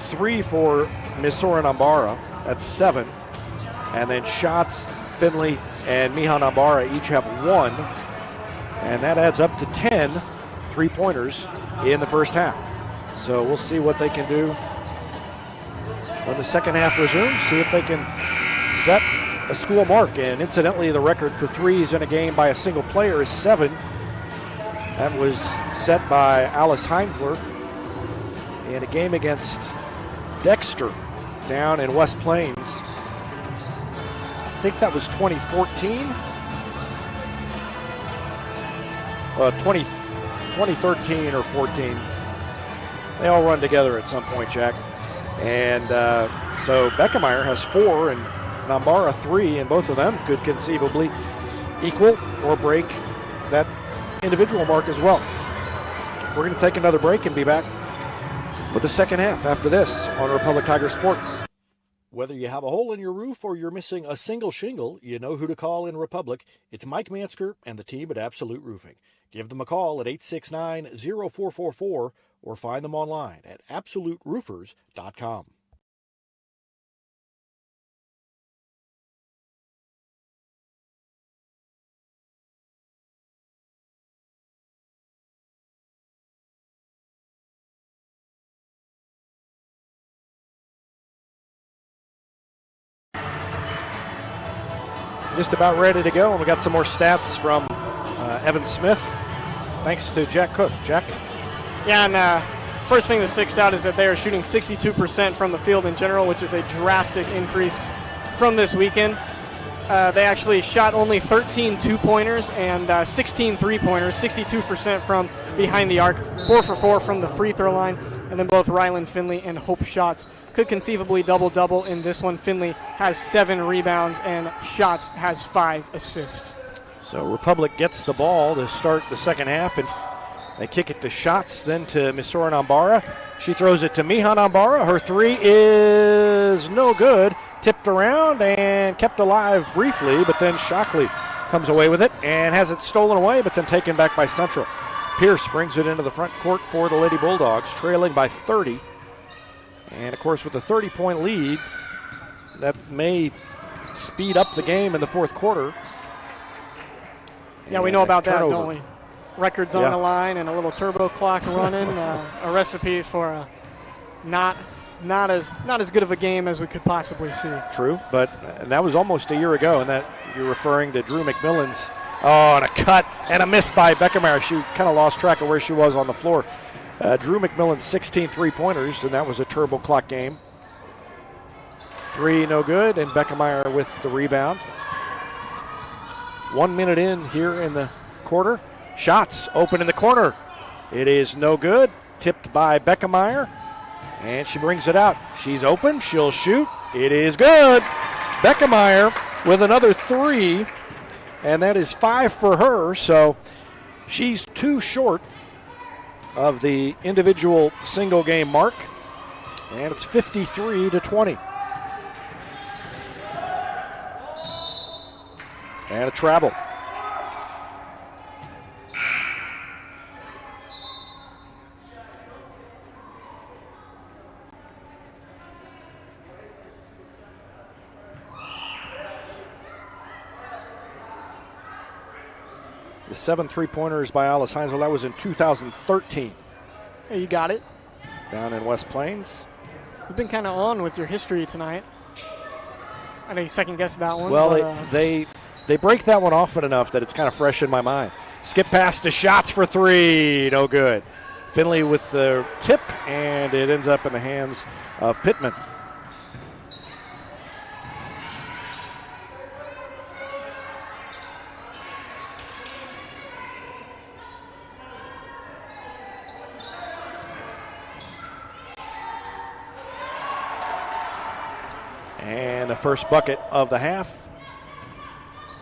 Speaker 1: 3 for Missouri Nambara, that's 7. And then Schatz, Finley, and Miha Nambara each have 1. And that adds up to 10 three-pointers in the first half. So we'll see what they can do when the second half resumes, see if they can set a school mark. And incidentally, the record for threes in a game by a single player is 7. That was set by Alice Heinzler in a game against Dexter down in West Plains. I think that was 2014. 2013 or 14. They all run together at some point, Jack. And so Beckemeyer has 4 and Nambara 3, and both of them could conceivably equal or break that individual mark as well. We're going to take another break and be back with the second half after this on Republic Tiger Sports. Whether you have a hole in your roof or you're missing a single shingle, you know who to call in Republic. It's Mike Mansker and the team at Absolute Roofing. Give them a call at 869-0444 or find them online at absoluteroofers.com. Just about ready to go, and we got some more stats from Evan Smith, thanks to Jack Cook. Jack?
Speaker 6: Yeah, and first thing that sticks out is that they are shooting 62% from the field in general, which is a drastic increase from this weekend. They actually shot only 13 two-pointers and 16 three-pointers, 62% from behind the arc, 4 for 4 from the free throw line, and then both Ryland Finley and Hope Schatz could conceivably double-double in this one. Finley has 7 rebounds and Schatz has 5 assists.
Speaker 1: So Republic gets the ball to start the second half, and they kick it to Schatz, then to Misoran Ambara. She throws it to Mihan Ambara. Her three is no good. Tipped around and kept alive briefly, but then Shockley comes away with it and has it stolen away, but then taken back by Central. Pierce brings it into the front court for the Lady Bulldogs, trailing by 30. And, of course, with a 30-point lead, that may speed up the game in the fourth quarter.
Speaker 6: Yeah, we know about that, don't we? Records on the line and a little turbo clock running, a recipe for not as good of a game as we could possibly see.
Speaker 1: True, but that was almost a year ago, and that you're referring to Drew McMillan's. Oh, and a cut and a miss by Beckemeyer. She kind of lost track of where she was on the floor. Drew McMillan's 16 three-pointers, and that was a turbo clock game. 3 no good, and Beckemeyer with the rebound. 1 minute in here in the quarter. Shots open in the corner. It is no good. Tipped by Beckemeyer, and she brings it out. She's open. She'll shoot. It is good. Beckemeyer with another 3, and that is 5 for her. So she's 2 short of the individual single game mark, and it's 53-20. And a travel. The 7 three-pointers by Alice Heinzel, that was in 2013.
Speaker 6: Hey, you got it.
Speaker 1: Down in West Plains.
Speaker 6: You've been kind of on with your history tonight. I know you second-guessed that one.
Speaker 1: Well,
Speaker 6: but,
Speaker 1: they break that one often enough that it's kind of fresh in my mind. Skip pass to Shots for 3. No good. Finley with the tip, and it ends up in the hands of Pittman. And the first bucket of the half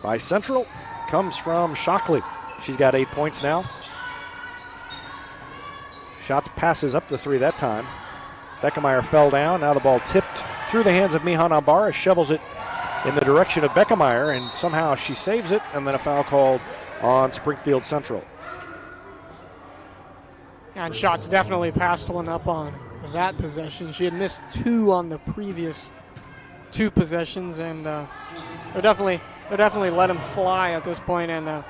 Speaker 1: by Central comes from Shockley. She's got 8 points now. Shots passes up the 3 that time. Beckemeyer fell down. Now the ball tipped through the hands of Mihan Ambara. Shovels it in the direction of Beckemeyer, and somehow she saves it, and then a foul called on Springfield Central.
Speaker 6: And Shots definitely passed one up on that possession. She had missed 2 on the previous 2 possessions, and they're definitely let him fly at this point. And I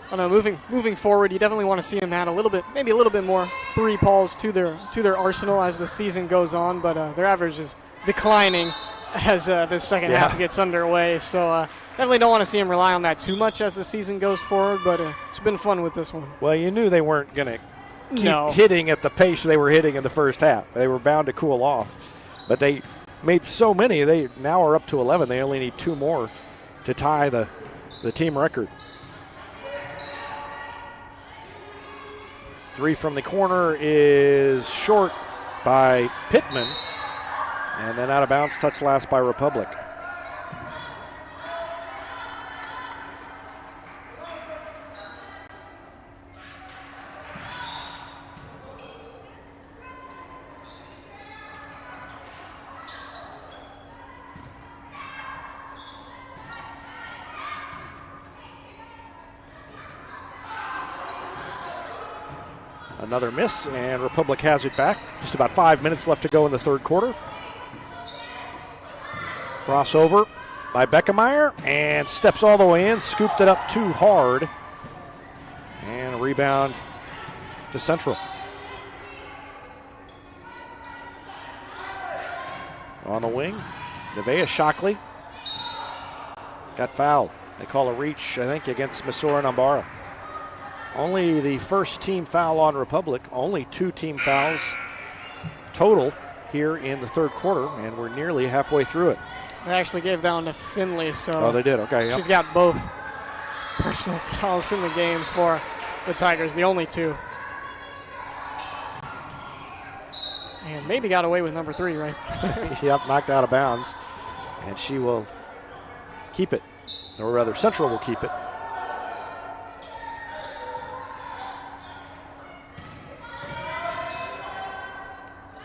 Speaker 6: don't know, moving forward, you definitely want to see him add maybe a little bit more 3 balls to their arsenal as the season goes on. But their average is declining as this second half gets underway. So definitely don't want to see him rely on that too much as the season goes forward. But it's been fun with this one.
Speaker 1: Well, you knew they weren't going to keep hitting at the pace they were hitting in the first half. They were bound to cool off, but they made so many. They now are up to 11. They only need 2 more to tie the team record. 3 from the corner is short by Pittman, and then out of bounds, touch last by Republic. Another miss, and Republic has it back. Just about 5 minutes left to go in the third quarter. Crossover by Beckemeyer, and steps all the way in, scooped it up too hard. And a rebound to Central. On the wing, Nevaeh Shockley got fouled. They call a reach, I think, against Missouri Nambara. Only the first team foul on Republic. Only 2 team fouls total here in the third quarter, and we're nearly halfway through it.
Speaker 6: They actually gave that one to Finley, so
Speaker 1: oh, they did. Okay, yep.
Speaker 6: She's got both personal fouls in the game for the Tigers, the only 2. And maybe got away with number 3, right?
Speaker 1: Yep, knocked out of bounds. And she will keep it. Or rather, Central will keep it.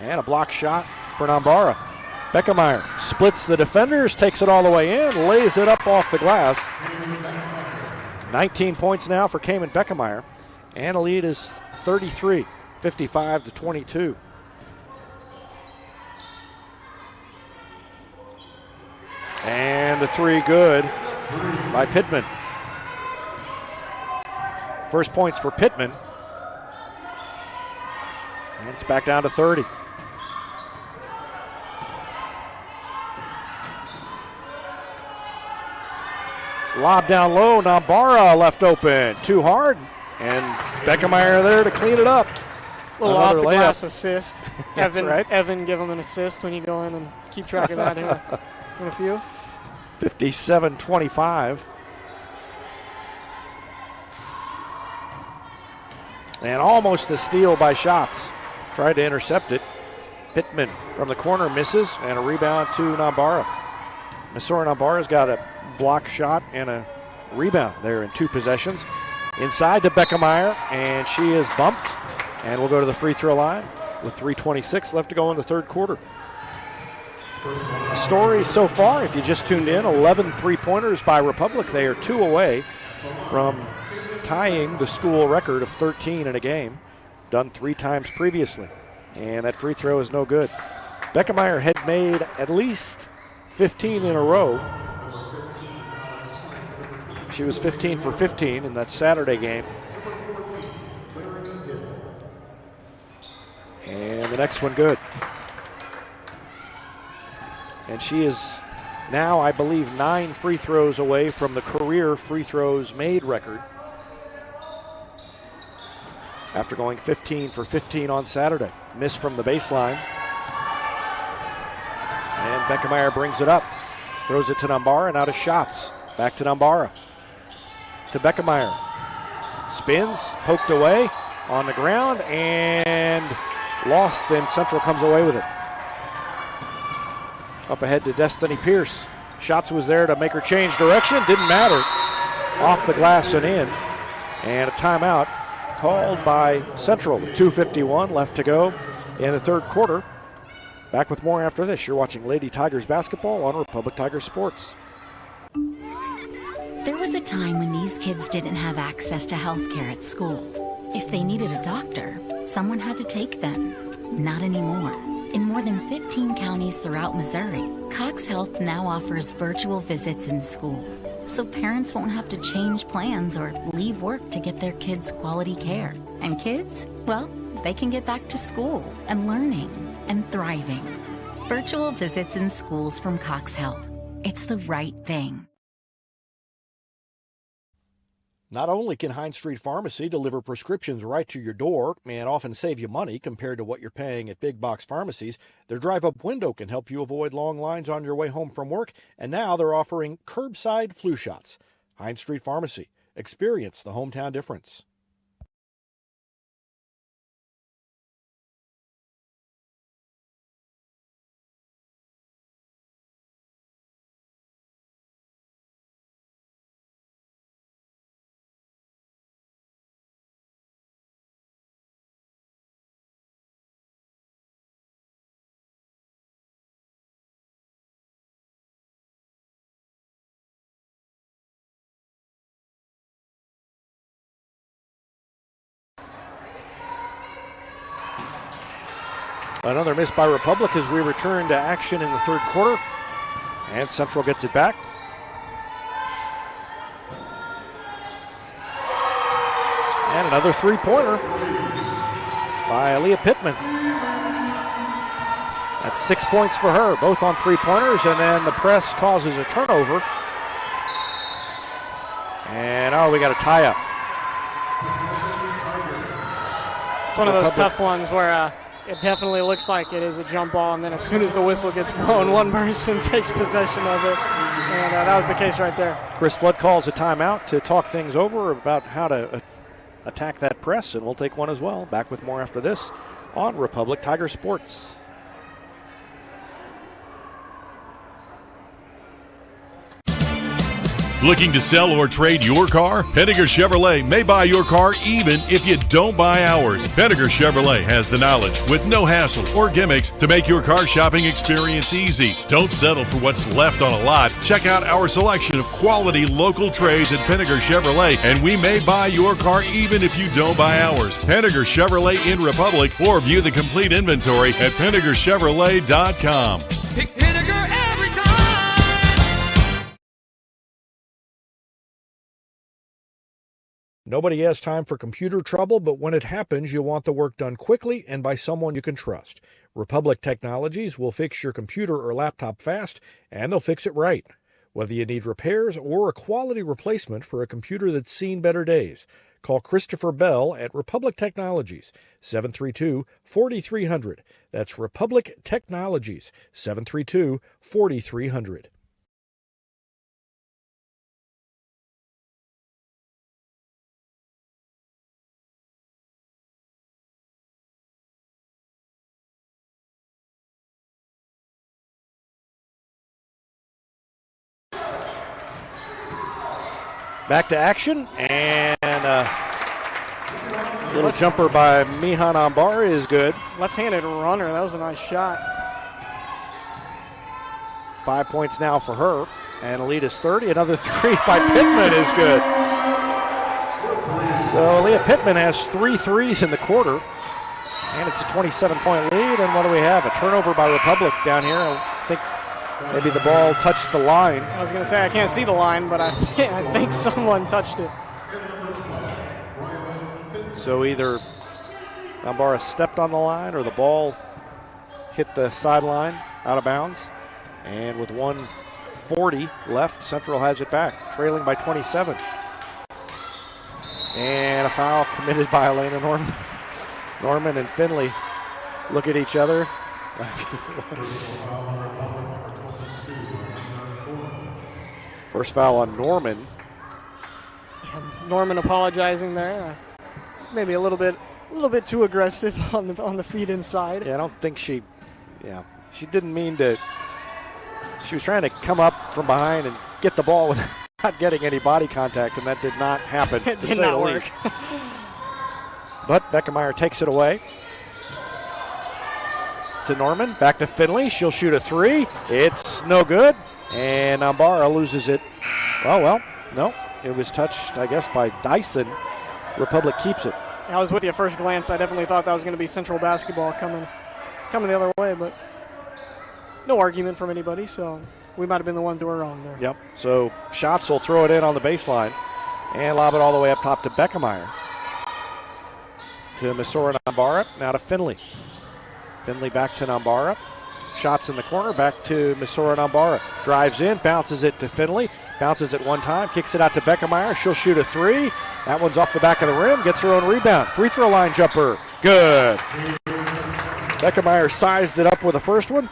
Speaker 1: And a block shot for Nambara. Beckemeyer splits the defenders, takes it all the way in, lays it up off the glass. 19 points now for Cayman Beckemeyer. And the lead is 33, 55-22. And the 3 good by Pittman. First points for Pittman. And it's back down to 30. Lob down low, Nambara left open. Too hard. And Beckemeyer there to clean it up.
Speaker 6: Little off the glass assist.
Speaker 1: That's right.
Speaker 6: Evan give him an assist when you go in and keep track of that here in a few.
Speaker 1: 57-25. And almost a steal by Schatz. Tried to intercept it. Pittman from the corner misses, and a rebound to Nambara. Missouri Nambara's got a block shot and a rebound there in 2 possessions. Inside to Beckemeyer, and she is bumped. And we'll go to the free throw line with 3:26 left to go in the third quarter. Story so far, if you just tuned in, 11 three-pointers by Republic. They are 2 away from tying the school record of 13 in a game, done 3 times previously. And that free throw is no good. Beckemeyer had made at least 15 in a row. She was 15 for 15 in that Saturday game. And the next one good. And she is now, I believe, 9 free throws away from the career free throws made record after going 15 for 15 on Saturday. Miss from the baseline. And Beckemeyer brings it up. Throws it to Nambara, and out of Schatz. Back to Nambara. To Beckemeyer. Spins, poked away on the ground, and lost, and Central comes away with it. Up ahead to Destiny Pierce. Schatz was there to make her change direction. Didn't matter. Off the glass and in. And a timeout called by Central with 2:51 left to go in the third quarter. Back with more after this. You're watching Lady Tigers basketball on Republic Tigers Sports.
Speaker 2: There was a time when these kids didn't have access to health care at school. If they needed a doctor, someone had to take them. Not anymore. In more than 15 counties throughout Missouri, Cox Health now offers virtual visits in school, so parents won't have to change plans or leave work to get their kids quality care. And kids, well, they can get back to school and learning and thriving. Virtual visits in schools from Cox Health. It's the right thing.
Speaker 1: Not only can Hines Street Pharmacy deliver prescriptions right to your door and often save you money compared to what you're paying at big box pharmacies, their drive-up window can help you avoid long lines on your way home from work, and now they're offering curbside flu shots. Hines Street Pharmacy. Experience the hometown difference. Another miss by Republic as we return to action in the third quarter. And Central gets it back. And another three-pointer by Aaliyah Pittman. That's 6 points for her, both on three-pointers, and then the press causes a turnover. And we got a tie-up.
Speaker 6: It's one of those tough ones where it definitely looks like it is a jump ball, and then as soon as the whistle gets blown, one person takes possession of it, and that was the case right there.
Speaker 1: Chris Flood calls a timeout to talk things over about how to attack that press, and we'll take one as well. Back with more after this on Republic Tiger Sports.
Speaker 3: Looking to sell or trade your car? Henniger Chevrolet may buy your car even if you don't buy ours. Henniger Chevrolet has the knowledge with no hassle or gimmicks to make your car shopping experience easy. Don't settle for what's left on a lot. Check out our selection of quality local trades at Henniger Chevrolet, and we may buy your car even if you don't buy ours. Henniger Chevrolet in Republic, or view the complete inventory at HennigerChevrolet.com.
Speaker 4: Pick Henniger every time.
Speaker 1: Nobody has time for computer trouble, but when it happens, you want the work done quickly and by someone you can trust. Republic Technologies will fix your computer or laptop fast, and they'll fix it right. Whether you need repairs or a quality replacement for a computer that's seen better days, call Christopher Bell at Republic Technologies, 732-4300. That's Republic Technologies, 732-4300. Back to action, and a little jumper by Mihan Ambar is good.
Speaker 6: Left-handed runner, that was a nice shot.
Speaker 1: 5 points now for her, and the lead is 30. Another three by Pittman is good. So Leah Pittman has 3 threes in the quarter, and it's a 27-point lead. And what do we have? A turnover by Republic down here. I think maybe the ball touched the line.
Speaker 6: I was going to say I can't see the line, but I think someone touched it.
Speaker 1: So either Ambara stepped on the line or the ball hit the sideline out of bounds. And with 1:40 left, Central has it back, trailing by 27. And a foul committed by Elena Norman. Norman and Finley look at each other. First foul on Norman.
Speaker 6: Yeah, Norman apologizing there. Maybe a little bit too aggressive on the feet inside.
Speaker 1: Yeah, I don't think she didn't mean to. She was trying to come up from behind and get the ball without getting any body contact, and that did not happen.
Speaker 6: It did not work.
Speaker 1: But Beckemeyer takes it away to Norman. Back to Finley. She'll shoot a three. It's no good. And Ambara loses it. Oh, well, no. It was touched, I guess, by Dyson. Republic keeps it.
Speaker 6: I was with you at first glance. I definitely thought that was going to be Central basketball coming the other way, but no argument from anybody, so we might have been the ones that were wrong there.
Speaker 1: Yep. So Schatz will throw it in on the baseline and lob it all the way up top to Beckemeyer. To Misora Nambara, now to Finley. Finley back to Nambara. Shots in the corner, back to Misora Nambara. Drives in, bounces it to Finley. Bounces it one time, kicks it out to Beckemeyer. She'll shoot a three. That one's off the back of the rim, gets her own rebound. Free throw line jumper, good. Beckemeyer sized it up with the first one.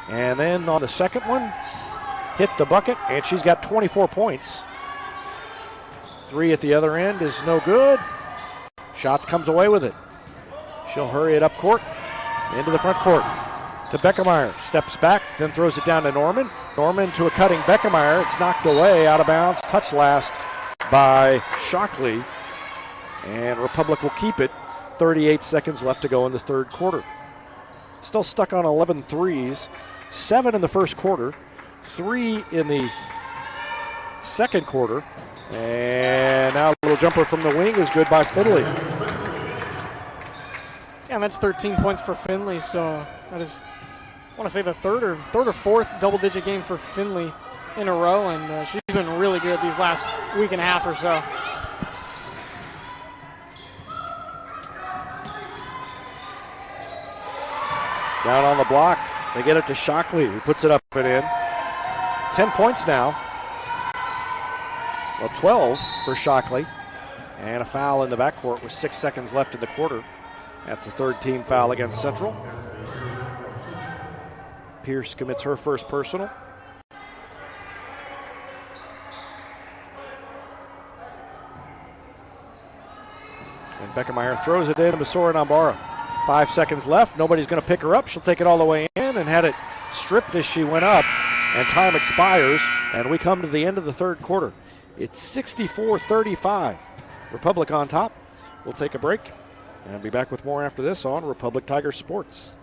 Speaker 1: And then on the second one, hit the bucket, and she's got 24 points. Three at the other end is no good. Shots comes away with it. She'll hurry it up court, into the front court. To Beckemeyer, steps back, then throws it down to Norman. Norman to a cutting Beckemeyer. It's knocked away, out of bounds. Touch last by Shockley. And Republic will keep it. 38 seconds left to go in the third quarter. Still stuck on 11 threes. 7 in the first quarter. 3 in the second quarter. And now a little jumper from the wing is good by Finley.
Speaker 6: Yeah, and that's 13 points for Finley. So that is, I want to say, the third or fourth double-digit game for Finley in a row, and she's been really good these last week and a half or so.
Speaker 1: Down on the block, they get it to Shockley, who puts it up and in. 10 points now. Well, 12 for Shockley. And a foul in the backcourt with 6 seconds left in the quarter. That's the third team foul against Central. Pierce commits her first personal. And Beckemeyer throws it in to Masora Nambara. 5 seconds left. Nobody's going to pick her up. She'll take it all the way in and had it stripped as she went up. And time expires, and we come to the end of the third quarter. It's 64-35. Republic on top. We'll take a break and be back with more after this on Republic Tiger Sports.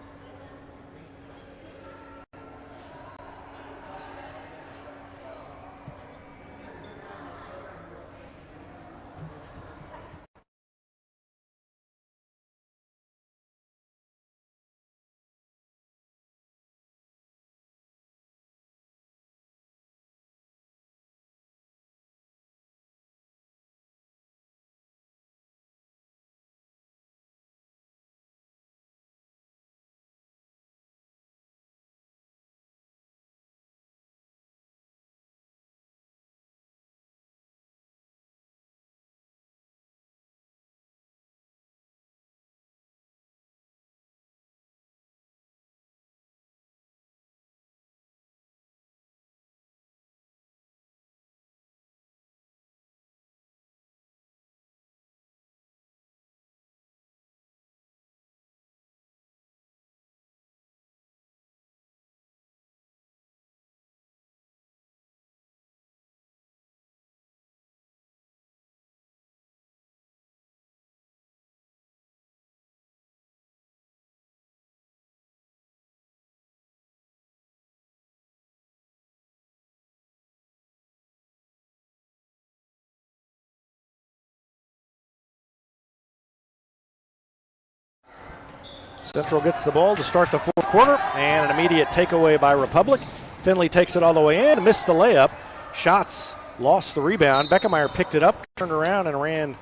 Speaker 1: Central gets the ball to start the fourth quarter, and an immediate takeaway by Republic. Finley takes it all the way in, missed the layup. Shots lost the rebound. Beckemeyer picked it up, turned around, and ran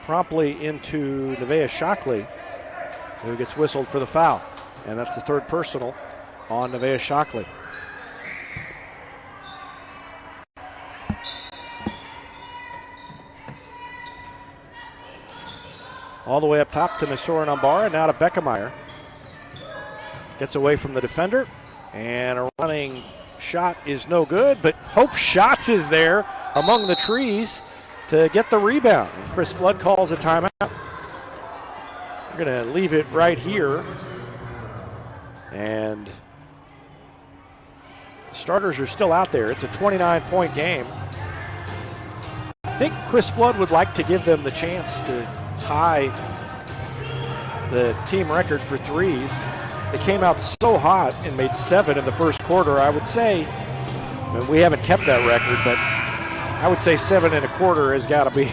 Speaker 1: promptly into Nevaeh Shockley, who gets whistled for the foul. And that's the third personal on Nevaeh Shockley. All the way up top to Masora Nambara, now to Beckemeyer. Gets away from the defender, and a running shot is no good, but Hope Schatz is there among the trees to get the rebound. And Chris Flood calls a timeout. We're going to leave it right here. And the starters are still out there. It's a 29-point game. I think Chris Flood would like to give them the chance to tie the team record for threes. They came out so hot and made 7 in the first quarter. I would say, I mean, we haven't kept that record, but I would say 7 1/4 has got to be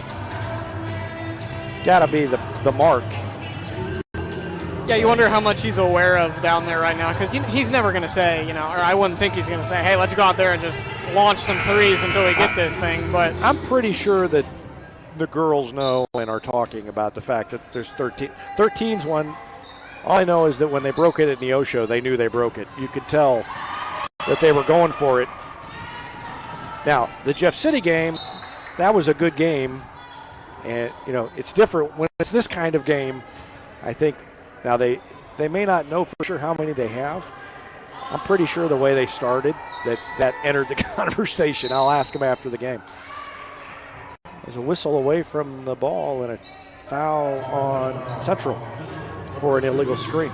Speaker 1: the mark.
Speaker 6: Yeah, you wonder how much he's aware of down there right now, because he's never going to say, or I wouldn't think he's going to say, hey, let's go out there and just launch some threes until we get this thing. But
Speaker 1: I'm pretty sure that the girls know and are talking about the fact that there's 13. 13's one. All I know is that when they broke it at Neosho, they knew they broke it. You could tell that they were going for it. Now, the Jeff City game, that was a good game. And, it's different when it's this kind of game. I think now they may not know for sure how many they have. I'm pretty sure the way they started, that entered the conversation. I'll ask them after the game. There's a whistle away from the ball and a foul on Central for an illegal screen.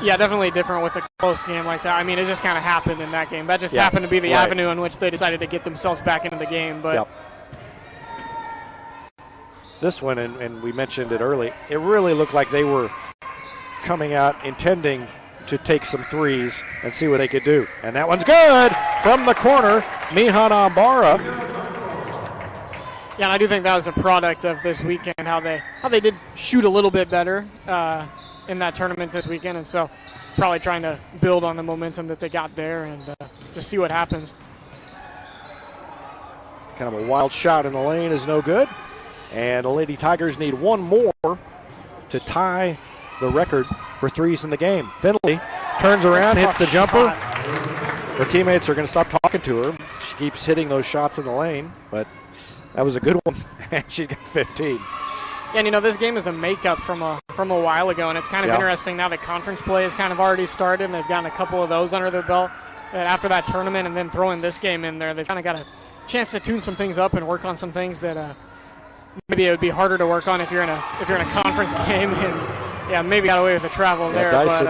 Speaker 6: Yeah, definitely different with a close game like that. I mean, it just kind of happened in that game. That just happened to be the avenue in which they decided to get themselves back into the game. But
Speaker 1: this one, and we mentioned it early, it really looked like they were coming out intending to take some threes and see what they could do. And that one's good from the corner, Mihan Ambara.
Speaker 6: Yeah, and I do think that was a product of this weekend, how they did shoot a little bit better. in that tournament this weekend, and so probably trying to build on the momentum that they got there and just see what happens.
Speaker 1: Kind of a wild shot in the lane is no good. And the Lady Tigers need one more to tie the record for threes in the game. Finley turns around, hits the jumper. Her teammates are going to stop talking to her. She keeps hitting those shots in the lane, but that was a good one. And she's got 15.
Speaker 6: Yeah, and this game is a makeup from a while ago, and it's kind of interesting now that conference play has kind of already started, and they've gotten a couple of those under their belt. And after that tournament and then throwing this game in there, they've kind of got a chance to tune some things up and work on some things that maybe it would be harder to work on if you're in a conference game. And maybe got away with the travel there.
Speaker 1: Dyson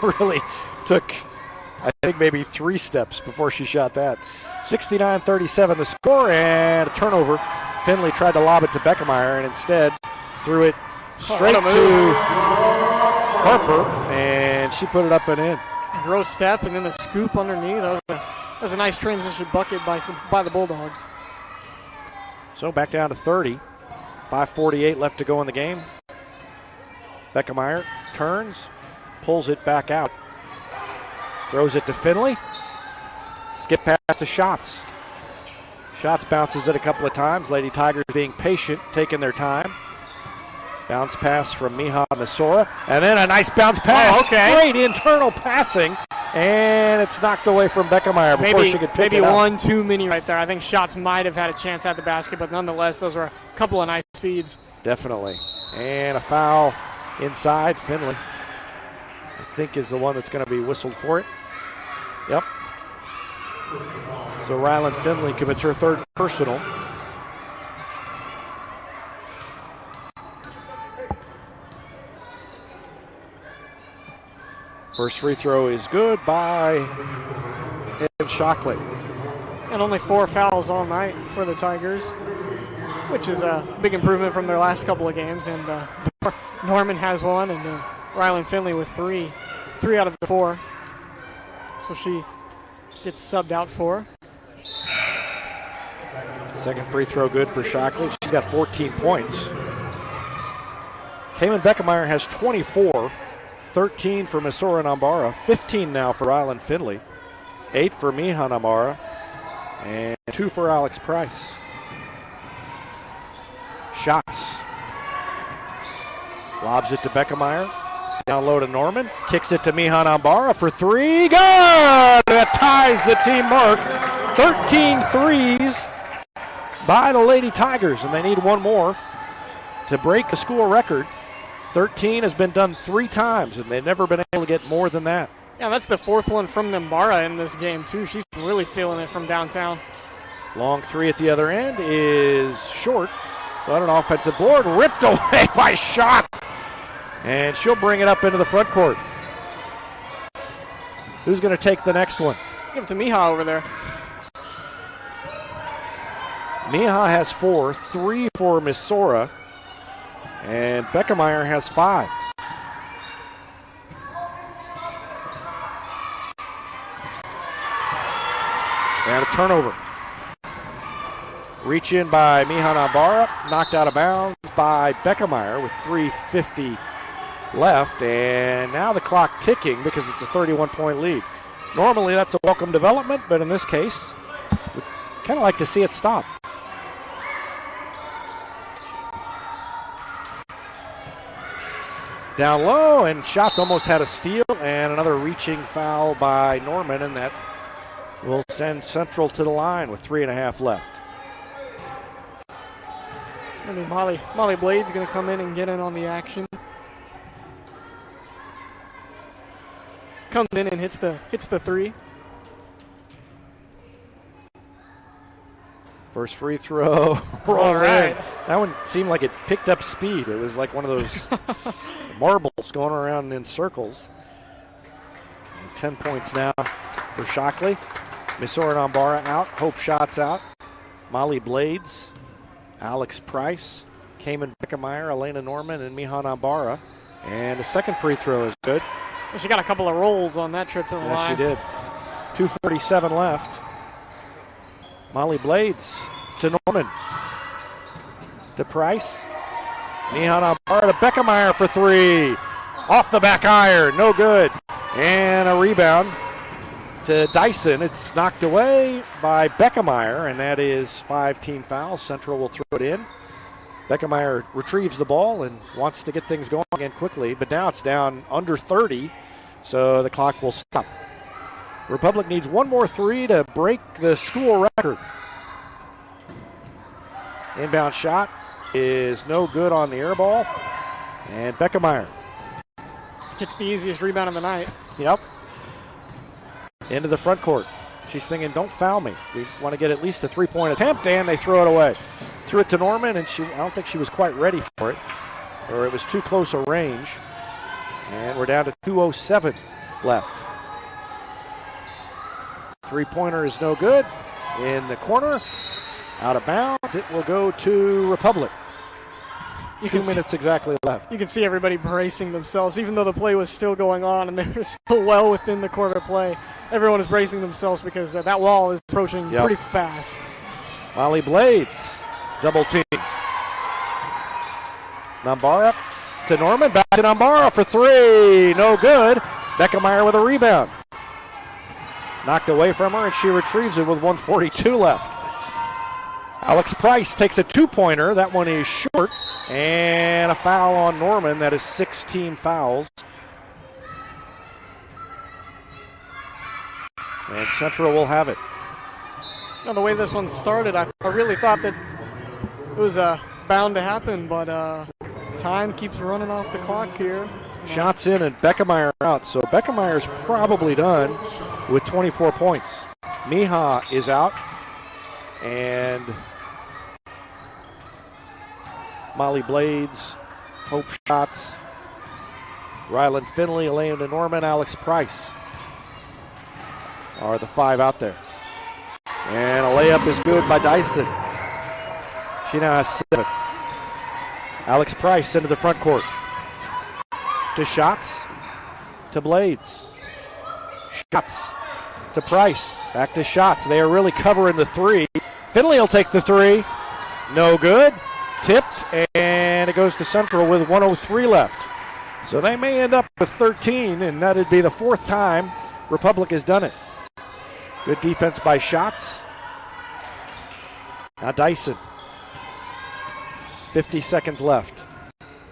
Speaker 1: really took, I think, maybe 3 steps before she shot that. 69-37 the score, and a turnover. Finley tried to lob it to Beckemeyer and instead threw it straight to Harper, and she put it up and in.
Speaker 6: Gross step and then the scoop underneath. That was a nice transition bucket by the Bulldogs.
Speaker 1: So back down to 30. 5:48 left to go in the game. Beckemeyer turns, pulls it back out. Throws it to Finley. Skip pass to Schatz. Schatz bounces it a couple of times. Lady Tigers being patient, taking their time. Bounce pass from Miha Misora. And then a nice bounce pass.
Speaker 6: Oh, okay.
Speaker 1: Great internal passing. And it's knocked away from Beckemeyer before she could pick it up.
Speaker 6: Maybe one too many right there. I think Schatz might have had a chance at the basket, but nonetheless, those were a couple of nice feeds.
Speaker 1: Definitely. And a foul inside. Finley, I think, is the one that's going to be whistled for it. Yep. So Ryland Finley commits her 3rd personal. First free throw is good by Evan Shockley.
Speaker 6: And only 4 fouls all night for the Tigers, which is a big improvement from their last couple of games. And Norman has 1, and then Ryland Finley with 3 out of the 4. So she gets subbed out for.
Speaker 1: Second free throw good for Shockley. She's got 14 points. Cayman Beckemeyer has 24. 13 for Misora Nambara, 15 now for Ryland Finley, 8 for Miha Nambara, and 2 for Alex Price. Shots. Lobs it to Beckemeyer. Down low to Norman. Kicks it to Miha Nambara for 3. Good! That ties the team mark. 13 threes by the Lady Tigers, and they need one more to break the school record. 13 has been done 3 times, and they've never been able to get more than that.
Speaker 6: Yeah, that's the 4th one from Nambara in this game, too. She's really feeling it from downtown.
Speaker 1: Long 3 at the other end is short, but an offensive board ripped away by Schatz. And she'll bring it up into the front court. Who's going to take the next one?
Speaker 6: Give it to Miha over there.
Speaker 1: Miha has 4, 3 for Misora. And Beckemeyer has 5. And a turnover. Reach in by Miha Nambara, knocked out of bounds by Beckemeyer with 3:50 left. And now the clock ticking because it's a 31-point lead. Normally that's a welcome development, but in this case, we'd kind of like to see it stop. Down low, and Schatz almost had a steal, and another reaching foul by Norman, and that will send Central to the line with 3.5 left.
Speaker 6: I mean, Molly Blade's going to come in and get in on the action. Comes in and hits the 3.
Speaker 1: First free throw.
Speaker 6: All right.
Speaker 1: That one seemed like it picked up speed. It was like one of those marbles going around in circles. And 10 points now for Shockley. Misora Nambara out. Hope Schatz out. Molly Blades. Alex Price. Cayman Beckemeyer. Elena Norman. And Miha Nambara. And the second free throw is good.
Speaker 6: Well, she got a couple of rolls on that trip to the line.
Speaker 1: Yes, she did. 2:47 left. Molly Blades to Norman. To Price. Miha Nambara to Beckemeyer for 3. Off the back iron, no good. And a rebound to Dyson. It's knocked away by Beckemeyer, and that is 5 team fouls. Central will throw it in. Beckemeyer retrieves the ball and wants to get things going again quickly, but now it's down under 30, so the clock will stop. Republic needs one more three to break the school record. Inbound shot is no good on the air ball, and Beckemeyer
Speaker 6: It's the easiest rebound of the night.
Speaker 1: Yep. Into the front court. She's thinking, don't foul me. We want to get at least a three-point attempt, and they throw it away. Threw it to Norman, and I don't think she was quite ready for it, or it was too close a range. And we're down to 2:07 left. Three-pointer is no good. In the corner, out of bounds. It will go to Republic. 2 minutes exactly left.
Speaker 6: You can see everybody bracing themselves, even though the play was still going on and they were still well within the quarter play. Everyone is bracing themselves because that wall is approaching pretty fast.
Speaker 1: Molly Blades, double teamed. Nambara to Norman, back to Nambara for three, no good. Beckemeyer with a rebound. Knocked away from her, and she retrieves it with 1:42 left. Alex Price takes a two-pointer. That one is short. And a foul on Norman. That is 16 fouls. And Central will have it.
Speaker 6: Now, the way this one started, I really thought that it was bound to happen, but time keeps running off the clock here.
Speaker 1: Shots in and Beckemeyer out. So Beckemeyer's probably done with 24 points. Miha is out. And Molly Blades, Hope Shots, Ryland Finley, Elena Norman, Alex Price are the five out there. And a layup is good by Dyson. She now has 7. Alex Price into the front court. To Shots, to Blades. Shots to Price, back to Shots. They are really covering the three. Finley will take the three. No good. Tipped, and it goes to Central with 1:03 left. So they may end up with 13, and that'd be the 4th time Republic has done it. Good defense by Shots. Now Dyson. 50 seconds left.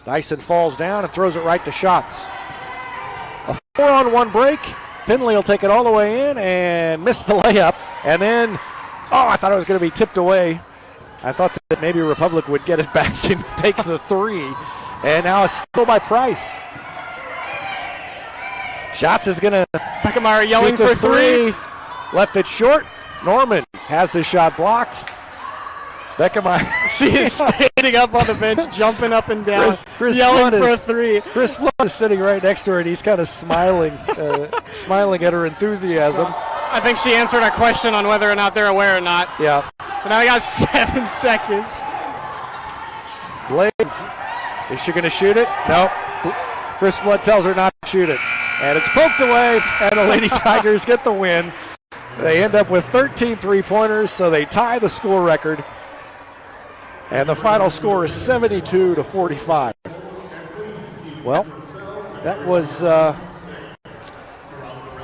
Speaker 1: Dyson falls down and throws it right to Shots. A 4-on-1 break. Finley will take it all the way in and miss the layup. And then, I thought it was going to be tipped away. I thought that maybe Republic would get it back and take the three. And now it's still by Price. Shots is going to
Speaker 6: Beckemeyer yelling for three.
Speaker 1: Left it short. Norman has the shot blocked. Beckemeyer.
Speaker 6: She is standing up on the bench, jumping up and down,
Speaker 1: Chris
Speaker 6: yelling
Speaker 1: Flood
Speaker 6: for a three.
Speaker 1: Chris Flood is sitting right next to her, and he's kind of smiling, smiling at her enthusiasm.
Speaker 6: I think she answered our question on whether or not they're aware or not.
Speaker 1: Yeah.
Speaker 6: So now we got 7 seconds.
Speaker 1: Blades, is she going to shoot it? No. Chris Flood tells her not to shoot it. And it's poked away, and the Lady Tigers get the win. They end up with 13 three-pointers, so they tie the school record. And the final score is 72-45. Well, that was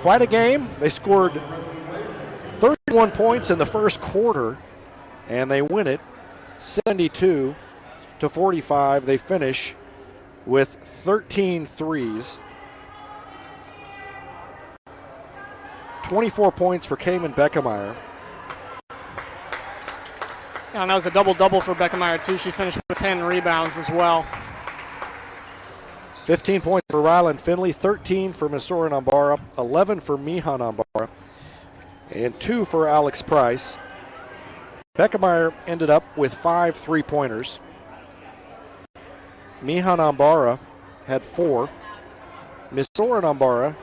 Speaker 1: quite a game. They scored 31 points in the first quarter, and they win it 72-45. They finish with 13 threes. 24 points for Cayman Beckemeyer.
Speaker 6: And that was a double-double for Beckemeyer, too. She finished with 10 rebounds as well.
Speaker 1: 15 points for Ryland Finley, 13 for Missouri Nambara, 11 for Miha Nambara, and 2 for Alex Price. Beckemeyer ended up with 5 three-pointers. Miha Nambara had 4. Missouri Nambara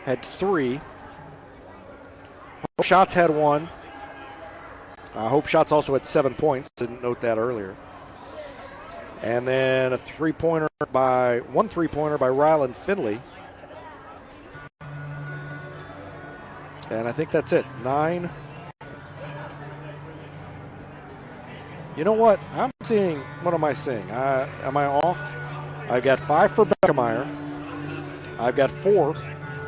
Speaker 1: had 3. Hope Shots had 1. Hope Shots also had 7 points. Didn't note that earlier. And then one three-pointer by Ryland Finley. And I think that's it. 9. You know what? What am I seeing? Am I off? I got 5 for Beckemeyer, I've got 4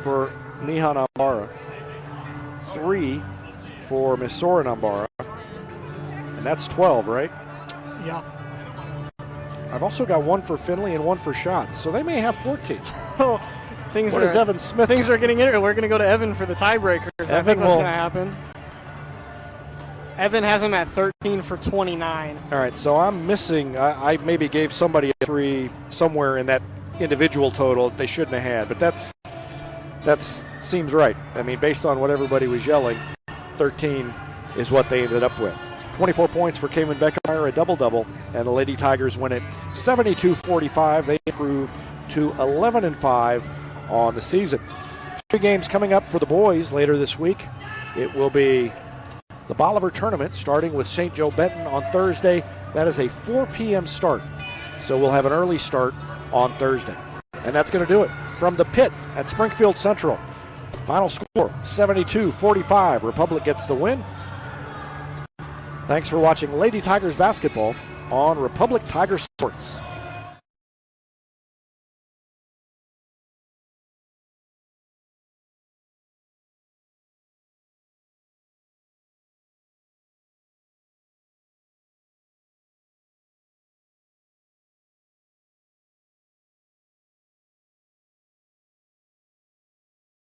Speaker 1: for Nihan Ambara, 3 for Missouri Ambara, and that's 12, right?
Speaker 6: Yeah.
Speaker 1: I've also got 1 for Finley and 1 for Shots, so they may have 14.
Speaker 6: Things
Speaker 1: What is Evan Smith?
Speaker 6: Things are getting interesting. We're going to go to Evan for the tiebreakers. I think what's going to happen. Evan has him at 13 for 29.
Speaker 1: All right, so I'm missing. I maybe gave somebody a 3 somewhere in that individual total they shouldn't have had, but that seems right. I mean, based on what everybody was yelling, 13 is what they ended up with. 24 points for Cayman Beckemeyer, a double-double, and the Lady Tigers win it 72-45. They improve to 11-5 on the season. 3 games coming up for the boys later this week. It will be the Bolivar Tournament starting with St. Joe Benton on Thursday. That is a 4 p.m. start, so we'll have an early start on Thursday. And that's going to do it from the pit at Springfield Central. Final score, 72-45. Republic gets the win. Thanks for watching Lady Tigers basketball on Republic Tiger Sports.